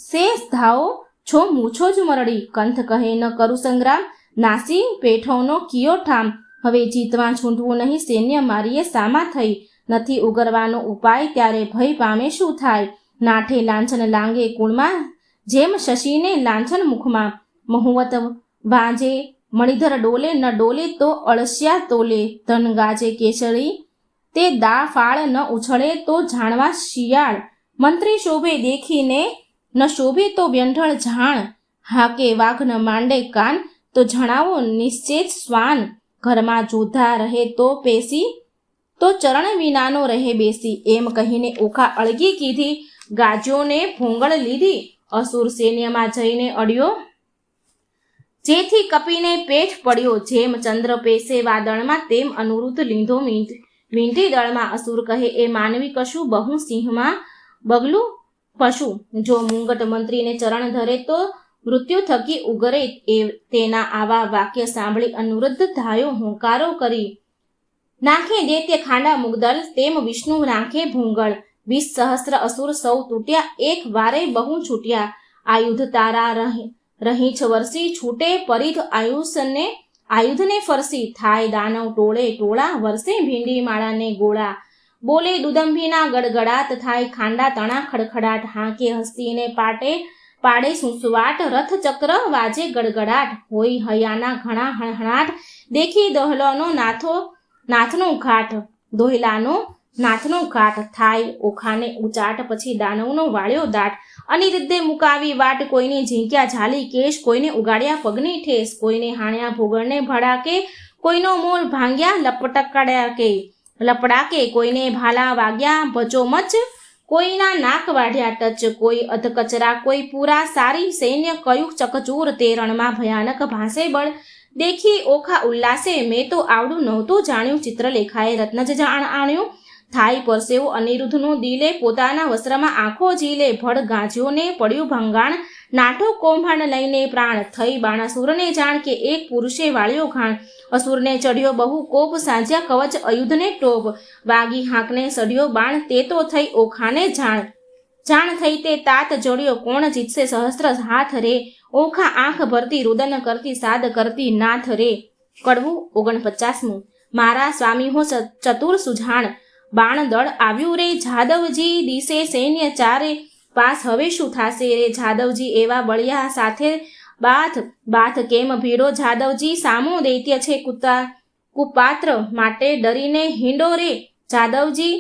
શેષ ધાઓ છો મૂછો જ મરડી. કંથ કહે ન કરું સંગ્રામ. નાસી પેઠોનો કિયો ઠામ. હવે જીતવા છૂંટવું નહીં. સૈન્ય મારીએ સામા થઈ. નથી ઉગરવાનો ઉપાય ત્યારે ભય પામે શું થાય. નાઠે લાંછન લાંગે કુળમાં. જેમ શશીને લાંછન મુખમાં. મહુવત વાજે મણિધર ડોલે. ન ડોલે તો અળસ્યા તોલે. ધન ગાજે કેસરી તે દા ફાળ. ન ઉછળે તો જાણવા શિયાળ. મંત્રી શોભે દેખીને ન શોભે તો વ્યંઢળ જાણ. હાકે વાઘ ન માંડે કાન. તો જણાવો નિશ્ચેત શ્વાન. ઘરમાં જોધા રહે તો પેસી. તો ચરણ વિનાનો રહે બેસી. એમ કહીને ઓખા અળગી કીધી. ગાજોને ભોંગળ લીધી. અસુર સૈન્યમાં જઈને અડ્યો. જેથી કપીને પેઠ પડ્યો. જેમ ચંદ્ર પેસે વાદળમાં તેમ અનુરુદ્ધ લીંધો વીંટી દળમાં. અસુર કહે એ માનવી કશું. બહુ સિંહમાં બગલું પશુ. જો મુંગટ મંત્રીને ચરણ ધરે તો મૃત્યુ થકી ઉગરે. એ તેના આવા વાક્ય સાંભળી અનુરુદ્ધ ધાયો હોંકારો કરી. નાખે દૈત્ય ખાંડા મુગદલ. તેમ વિષ્ણુ નાખે ભૂંગળ. 20 સહસ્ર અસુર સૌ તૂટ્યા. એક વારે બહુ છૂટ્યા. આયુધ તારા રહીછ વરસી. છૂટે પરિધ આયુધને ફરસી. થાય દાનવ ટોળે ટોળા. વર્ષે ભીંડી માળાને ગોળા. બોલે દુદંભીના ગડગડાટ. થાય ખાંડા તણા ખડખડાટ. હાંકે હસ્તીને પાડે સુસવાટ. રથ ચક્ર વાજે ગડગડાટ. હોય હૈયાના ઘણા હણહણાટ. દેખી દોહલાનો નાથનો ઘાટ. દોહલાનો નાથનો ઘાટ. થાય ઓખાને ઉચાટ. પછી દાનવનો વાળ્યો દાટ. અનિરુદ્ધે મુકાવી વાટ. કોઈને ઝીંક્યા ઝાલી કેશ. કોઈને ઉગાડ્યા પગની ઠેસ. કોઈને હાણ્યા ભોગળને ભડાકે. કોઈનો મોર ભાંગ્યા લપડાકે. કોઈને ભાલા વાગ્યા ભચોમચ. કોઈના નાક વાઢ્યા ટચ. કોઈ અધકચરા કોઈ પૂરા સારી. સૈન્ય કયું ચકચૂર. તે રણમાં ભયાનક ભાસે બળ. દેખી ઓખા ઉલ્લાસે મેં તો આવડું નહોતું જાણ્યું. ચિત્રલેખાએ રત્ન જ આણ્યું. થાય પરસેવો અનિરુદ્ધનું દિલે, પોતાના વસ્ત્રમાં આંખો ઝીલે. ભડ ગાંજ્યોને પડ્યું ભંગાણ, નાઠો કૌભાંડ લઈને પ્રાણ. થઈ બાણાસુરને જાણ કે એક પુરુષે વાળ્યો ઘાણ. અસુરને ચઢ્યો બહુ કોપ, સાંજ્યા કવચ અયુધને ટોપ. વાગી હાંકને સઢ્યો બાણ, તે તો થઈ ઓખાને જાણ. જાણ થઈ તે તાત જોડ્યો, કોણ જીતશે સહસ્ત્ર હાથ રે. ઓખા આંખ ભરતી, રુદન કરતી, સાદ કરતી નાથ રે. કડવું 49. મારા સ્વામી હો ચતુર સુજાણ, બાણ દળ આવ્યું રે જાદવજી. દિશે સૈન્ય ચારે પાસ, હવે શું થાશે રે. જાદવજી એવા બળિયા, સાથે બાથ કેમ ભીડો જાદવજી. સામો દૈત્ય છે કુપાત્ર, માટે ડરીને હિંડો રે જાદવજી.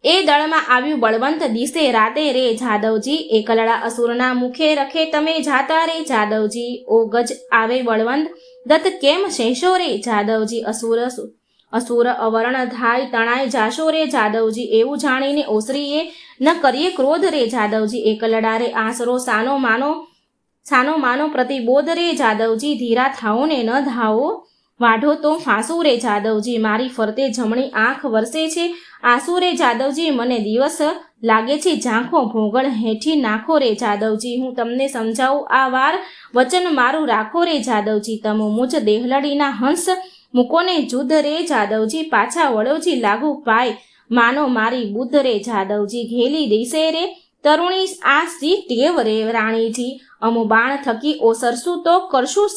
એ દળમાં આવ્યું બળવંત, દિશે રાતે રે જાદવજી. એકલડા અસુરના મુખે રખે તમે જાતા રે જાદવજી. ઓ ગજ આવે બળવંત, દત્ત કેમ શેષો રે જાદવજી. અસુર અવર્ણ ધાય તણાય જાશો રે જાદવજી. એવું જાણીને ઓસરીએ ન કરીએ ક્રોધ રે જાદવજી. એકલડા રે આસરો સાનો માનો પ્રતિબોધ રે જાદવજી. ધીરા થાઓ ને ન ધાવો, વાઢો તો ફાંસુ રે જાદવજી. મારી ફરતે જમણી આંખ વરસે છે આંસુ રે જાદવજી. મને દિવસ લાગે છે ઝાંખો, ભોગળ હેઠી નાખો રે જાદવજી. હું તમને સમજાવું આ વાર, વચન મારું રાખો રે જાદવજી. તમો મુજ દેહલડીના હંસ, મૂકોને જુદ્ધ રે જાદવજી. પાછા વડોજી લાગુ પાય, માનો મારી બુદ્ધ રે જાદવજી. ઘેલી દેશે રે તરુણી આ સી ટેવ રે રાણીજી. અમો બાણ થકી ઓસરશું તો કરશું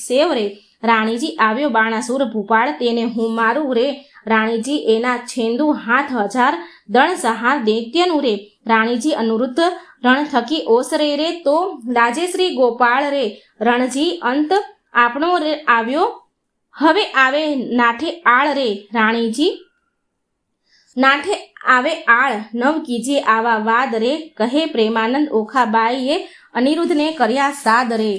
સેવ રે રાણીજી. આવ્યો બાણાસુર ભૂપાળ, તેને હું મારું રે રાણીજી. એના છેંદુ હાથ 1000 દણ સહાર દૈત્યનું રે રાણીજી. અનુરુદ્ધ રણ થકી ઓસરે રે, તો લાજે શ્રી ગોપાળ રે રણજી. અંત આપણો રે આવ્યો, હવે આવે નાઠે આળ રે રાણીજી. નાઠે આવે આળ, નવ કીજે આવા વાદ રે. કહે પ્રેમાનંદ ઓખાબાઈએ, અનિરુદ્ધને કર્યા સાદ રે.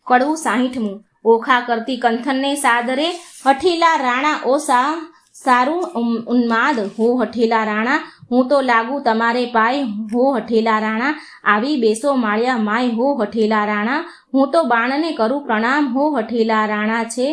કડવું 60. ઓખા કરતી કંથનને સાદ રે. હઠીલા રાણા ઓ સારું ઉન્માદ હો હઠીલા રાણા. હું તો લાગુ તમારે પાય હો હઠીલા રાણા. આવી બેસો માળ્યા માય હો હઠીલા રાણા. હું તો બાણને કરું પ્રણામ હો હઠીલા રાણા. છે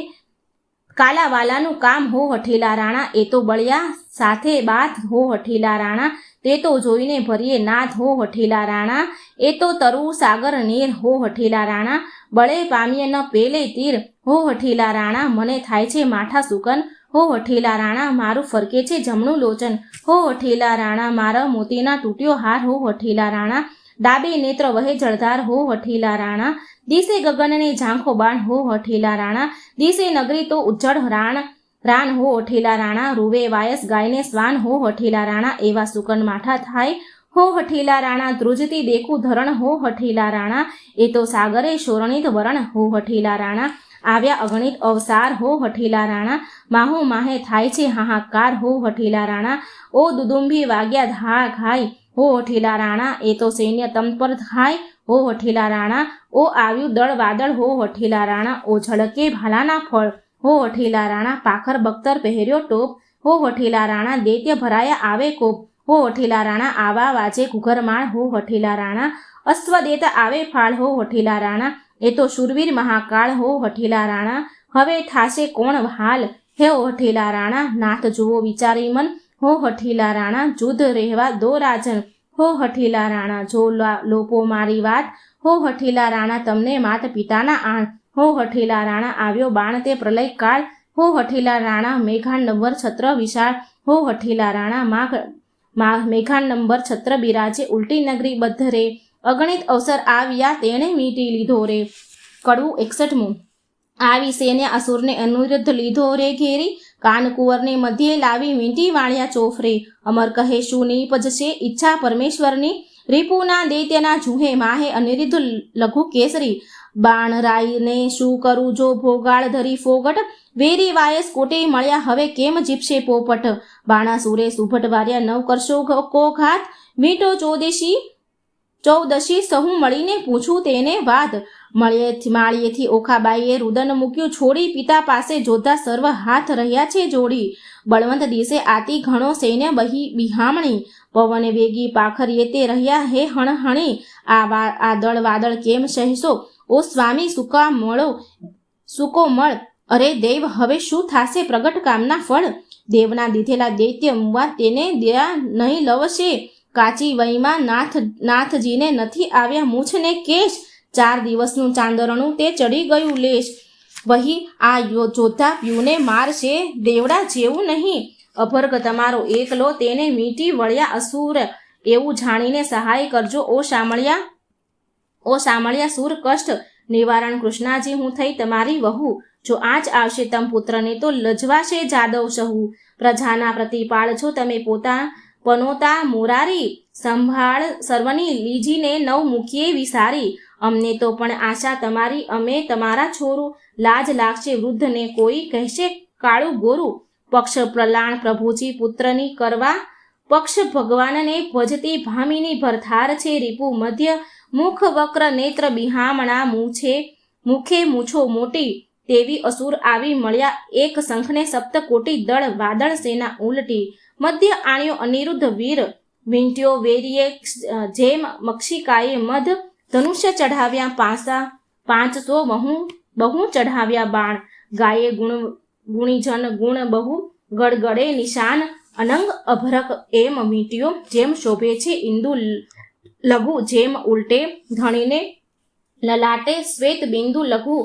કાલાવાલાનું કામ હો હઠીલા રાણા. એ તો બળિયા સાથે બાથ હો હઠીલા રાણા. તે તો જોઈને ભરીએ નાથ હો હઠીલા રાણા. એ તો તરુ સાગર નીર હો હઠીલા રાણા. બળે પામીએ ન પેલે તીર હો હઠીલા રાણા. મને થાય છે માઠા સુકન હો હઠીલા રાણા. મારું ફરકે છે જમણું લોચન હો હઠીલા રાણા. મારા મોતીના તૂટ્યો હાર હો હઠીલા રાણા. ડાબે નેત્ર વહે જળધાર હો હઠીલા રાણા. દિશે ગગનને ઝાંખો બાણ હો હઠીલા રાણા. દિશે નગરી તો ઉજ્જળ રાન હો હઠીલા રાણા. રૂવે વાયસ ગાયને સ્વાન હો હઠીલા રાણા. એવા સુકન માઠા થાય હો હઠીલા રાણા. ધ્રુજતી દેખું ધરણ હો હઠીલા રાણા. એ તો સાગરે શોરણિત વરણ હો હઠીલા રાણા. આવ્યા અગણિત અવસાર હો હઠીલા રાણા. માહુ માહે થાય છે હાહાકાર હો હઠીલા રાણા. ઓ દુદુંભી વાગ્યા ધા ઘાય હો હઠીલા રાણા. એ તો સૈન્ય તમ પર થાય હો હઠીલા રાણા. ઓ આવ્યું દળ વાદળ હો હઠીલા રાણા. ઓ ઝળકે ભાલાના ફળ હો હઠીલા રાણા. પાખર બખ્તર પહેર્યો ટોપ હો હઠીલા રાણા. દૈત્ય ભરાયા આવે કોપ હો હઠીલા રાણા. આવા વાજે ઘુઘરમાળ હો હઠીલા રાણા. અશ્વદેત આવે ફાળ હો હઠીલા રાણા. એ તો શૂરવીર મહાકાળ હો હઠીલા રાણા. હવે થાશે કોણ હાલ હે હઠીલા રાણા. નાથ જુઓ વિચારી મન હો હઠીલા રાણા. જુદ્ધ રહેવા દો રાજન હો હઠીલા રાણા. જો લોપો મારી વાત હો હઠીલા રાણા. તમને માત પિતાના આણ હો હઠીલા રાણા. આવ્યો બાણ તે પ્રલય કાળ હો હઠીલા રાણા. મેઘાંડંબર છત્ર વિશાળ હો હઠીલા રાણા. મેઘાંડંબર છત્ર બિરાજે ઉલટી નગરી બદ્ધ રે. અગણિત અવસર આવ્યા તેણે મીટી લીધો રે. કડવું 61. આવી સેને અસુરને અનુરુદ્ધ લીધો રે ઘેરી. કાનકુંવરને મધ્યે લાવી મીંટી વાળ્યા ચોફરે. અમર કહે શું નીપજશે ઈચ્છા પરમેશ્વરની. રીપુના દૈત્યના જુહે માહે અનિરુદ્ધ લઘુ કેસરી. બાણરાયને શું કરું જો ભોગાળ ધરી ફોગટ. વેરી વાયસ કોટે મળ્યા હવે કેમ જીપશે પોપટ. બાણાસુરે સુભટ વાર્યા નવ કરશો કો ઘાત. મીટો ચૌદશી સહુ મળીને પૂછું તેને વાત. માળીએથી ઓખાબાઈએ રુદન મૂક્યું છોડી. પિતા પાસે જોધા સર્વ હાથ રહ્યા છે જોડી. બળવંત દિશે આતી ઘણો સૈન્ય બિહામણી. પવને વેગી પાખરીએ તે રહ્યા હે હણહણી. આ દળ વાદળ કેમ સહેશો ઓ સ્વામી સૂકો મળ, અરે દેવ હવે શું થાશે પ્રગટ કામના ફળ? દેવના દીધેલા દૈત્ય મુવા તેને દયા નહીં લવશે, કાચી વહીમાં નાથજીને નથી આવ્યા મૂછને કેશ, 4 દિવસનું ચાંદરણું તે ચડી ગયું લેશ, વહી આ જોતા પ્યુને મારશે દેવડા જેવું નહીં, અભર્ગ તમારો એકલો તેને મીટી વળ્યા અસુર, એવું જાણીને સહાય કરજો ઓ શામળિયા સુર કષ્ટ નિવારણ કૃષ્ણાજી હું થઈ તમારી વહુ, જો આજ આવશે તમ પુત્રને તો લજવાશે જાદવ સહુ, પ્રજાના પ્રતિપાળ છો તમે પનોતા મોરારી, સંભાળ સર્વની લીજીને નવ મૂકીએ વિસારી, અમને તો પણ આશા તમારી અમે તમારા છોરું, લાજ લાગશે વૃદ્ધને કોઈ કહેશે કાળું ગોરું, પક્ષ પ્રલાણ પ્રભુજી પુત્રની કરવા, પક્ષ ભગવાનને ભજતી ભામિની ભરથાર છે રીપુ મધ્ય, મુખ વક્ર નેત્ર બિહામણા મુખે મૂછો મોટી, તેવી અસુર આવી મળ્યા એક શંખને સપ્તકોટી દળ, વાદળ સેના ઉલટી, મધ્ય આણ્યો અનિરુદ્ધ વીર, વીંટ્યો વેરીએ જેમ મક્ષિકાએ મધ, ધનુષ્ય ચઢાવ્યા 500 બહુ ચઢાવ્યા બાણ, ગાયે ગુણીજન ગુણ બહુ, ગડગડે નિશાન અનંગ અભરક, એમ વીંટ્યો જેમ શોભે છે ઇન્દુ લઘુ, જેમ ઉલટે ધણીને લલાટે શ્વેત બિંદુ લઘુ,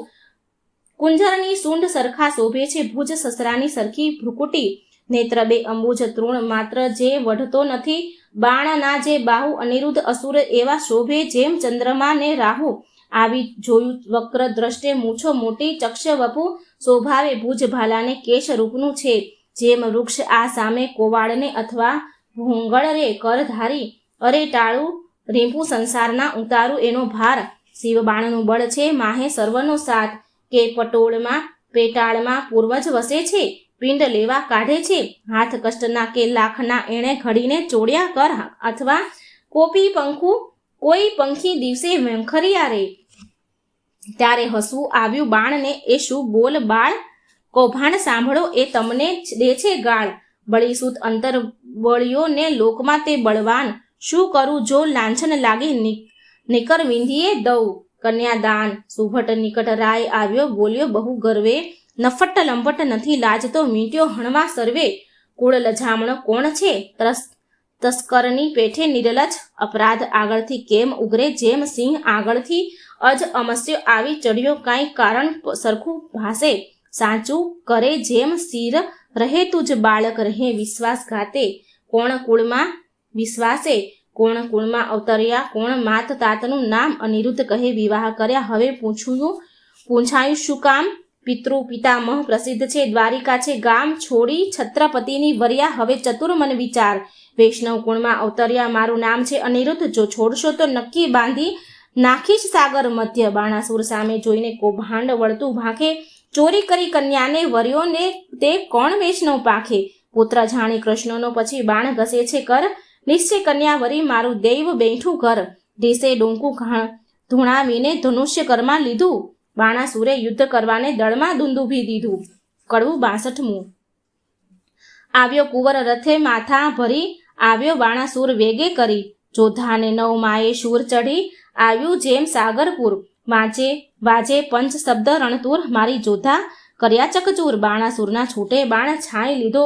કુંજરની સૂંઢ સરખા શોભે છે ભુજ સસરાની સરખી ભ્રુકુટી, નેત્ર બે અંબુજ તૃણ માત્ર જે વઢતો નથી, બાણના જે બાહુ અનિરુદ્ધ અસુર એવા શોભે જેમ ચંદ્રમા ને રાહુ, આવી જોયું વક્ર દ્રષ્ટે મૂછો મોટી, ચક્ષ વપુ શોભાવે ભુજ ભાલાને કેશ રૂપનું છે, જેમ વૃક્ષ આ સામે કોવાળને અથવા ભોંગળ રે કર ધારી, અરે ટાળું રીંપું સંસારના ઉતારું એનો ભાર, શિવ બાણનું બળ છે માહે સર્વનો સાથ, કે પેટાળમાં પૂર્વજ વસે છે, પિંડ લેવા કાઢે છે, હાથ કષ્ટના કે લાખના એણે ઘડીને ચોડ્યા કર, અથવા કોઈ પંખી દિવસે વેંખરિયા રે, ત્યારે હસવું આવ્યું બાણને એ શું બોલ બાળ, કૌભાંડ સાંભળો એ તમને દે છે ગાળ, બળીસૂત અંતર બળ્યો ને લોકમાં તે બળવાન, શું કરું જો લાંછન લાગે નિકર વિંધીએ દઉં, કન્યાદાન સુભટ નિકટ રાય આવ્યો બોલ્યો બહુ ગર્વે, નફટ લંપટ નથી લાજતો મીટ્યો હણવા સર્વે, કુળ લજામણો કોણ છે તસ્કરની પેઠે નિરલજ, અપરાધ આગળથી કેમ ઉગરે જેમ સિંહ આગળથી, અજ અમસ્યો આવી ચડ્યો કાંઈ કારણ સરખું ભાસે, સાચું કરે જેમ શિર રહે તુજ બાળક રહે વિશ્વાસઘાતે, કોણ કુળમાં વિશ્વાસે કોણ કુળમાં અવતર્યા, કોણ માત તાતનું નામ અનિરુદ્ધ કહે વિવાહ કર્યા, હવે પૂછાયું શું કામ, પિતામહ પ્રસિદ્ધ છે દ્વારિકા છે ગામ, છોડી છત્રપતિની વર્યા હવે ચતુર્મન વિચાર, વૈષ્ણવ કુળમાં અવતર્યા મારું નામ છે અનિરુદ્ધ, જો છોડશો તો નક્કી બાંધી નાખીશ સાગર મધ્ય, બાણાસુર સામે જોઈને કૌભાંડ વળતું ભાંખે, ચોરી કરી કન્યાને વર્યોને તે કોણ વૈષ્ણવ પાખે, પુત્ર જાણી કૃષ્ણનો પછી બાણ ઘસે છે કર, નિશ્ચય કન્યા વરી મારું દૈવ બેઠું ઘર, ઢીસે ડોંકું ધૂણાવીને ધનુષ્ય કરમાં લીધું, બાણાસુરે યુદ્ધ કરવાને દળમાં દુંદુભી દીધું. કડવું 62. આવ્યો કુંવર રથે માથા ભરી, આવ્યો બાણાસુર વેગે કરી, જોધાને 9 માએ શૂર ચઢી, આવ્યું જેમ સાગરપુર, વાજે પંચ શબ્દ રણતુર, મારી જોધા કર્યા ચકચૂર, બાણાસુરના છૂટે બાણ છાંય લીધો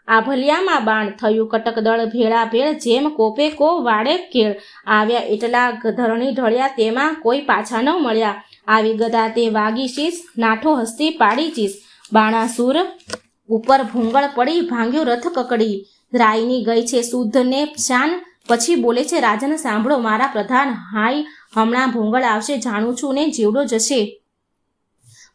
આભલિયામાં બાણ, થયું કટક દળ ભેળા ભેળ, જેમ કોપે કો વાડે કેળ, આવ્યા એટલા ધરણી ઢળ્યા તેમાં કોઈ પાછા ન મળ્યા, આવી ગદા તે વાગી શીશ, નાઠો હસ્તી પાડી ચીસ, બાણાસુર ઉપર ભૂંગળ પડી, ભાંગ્યો રથ કકડી, રાયની ગઈ છે શુદ્ધ ને શાન, પછી બોલે છે રાજન સાંભળો મારા પ્રધાન, હાય હમણાં ભૂંગળ આવશે જાણું છું ને જીવડો જશે.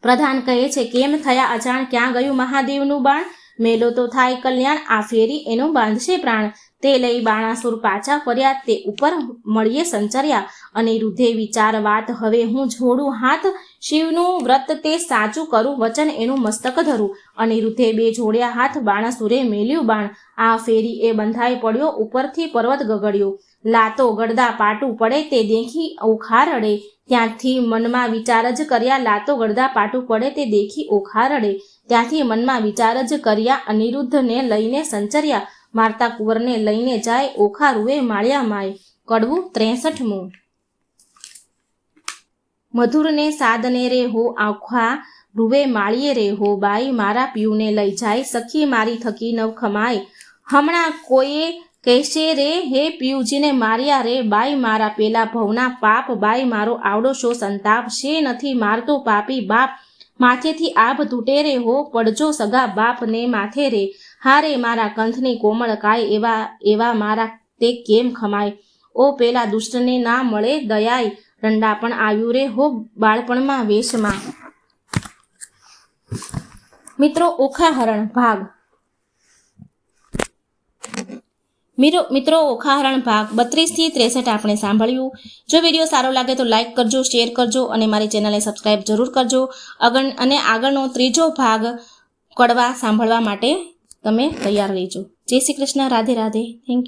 પ્રધાન કહે છે કેમ થયા અજાણ, ક્યાં ગયું મહાદેવનું બાણ, મેલો તો થાય કલ્યાણ, આ ફેરી એનું બાંધશે પ્રાણ, તે લઈ બાણાસુર પાછા ફર્યા, તે ઉપર મળીએ સંચર્યા, અનિરુદ્ધે વિચાર વાત હવે હું જોડું હાથ, શિવનું વ્રત તે સાચું કરું, વચન એનું મસ્તક ધરું, અનિરુદ્ધે 2 જોડ્યા હાથ, બાણાસુરે મેલ્યું બાણ, આ ફેરી એ બંધાઈ પડ્યો, ઉપરથી પર્વત ગગડ્યો, લાતો ગડદા પાટું પડે તે દેખી ઓખા રડે, ત્યાંથી મનમાં વિચાર જ કર્યા, લાતો ગડદા પાટું પડે તે દેખી ઓખા રડે, ત્યાંથી મનમાં વિચાર જ કર્યા, અનિરુદ્ધને લઈને સંચર્યા, મારતા કુંવરને લઈને જાય, ઓખા રૂએ માળ્યા માય. કડવું 63. મધુરને સાદને રે હો આખા રૂવે માળીએ રે હો બાઈ મારા પીયુને લઈ જાય સખી મારી થકી નવ ખમાય હમણાં કોઈએ કહેશે રે હે પિયુજીને માર્યા રે બાઈ મારા પેલા ભવના પાપ બાઈ મારો આવડો શો સંતાપ છે નથી મારતો પાપી બાપ માથેથી આભ તૂટે રે હો પડજો સગા બાપ ને માથે રે હારે મારા કંથની કોમળ કાય એવા મારા તે કેમ ખમાય ઓ પેલા દુષ્ટને ના મળે દયાય રંડા પણ આવ્યું રે હો બાળપણમાં વેશમાં. મિત્રો ઓખાહરણ ભાગ મિત્રો ઓખાહરણ ભાગ 32 થી 63 આપણે સાંભળ્યું. જો વિડીયો સારો લાગે તો લાઈક કરજો, શેર કરજો અને મારી ચેનલને સબસ્ક્રાઈબ જરૂર કરજો. અને આગળનો 3જો ભાગ કડવા સાંભળવા માટે તમે તૈયાર રહેજો. જય શ્રી કૃષ્ણ. રાધે રાધે. Thank you.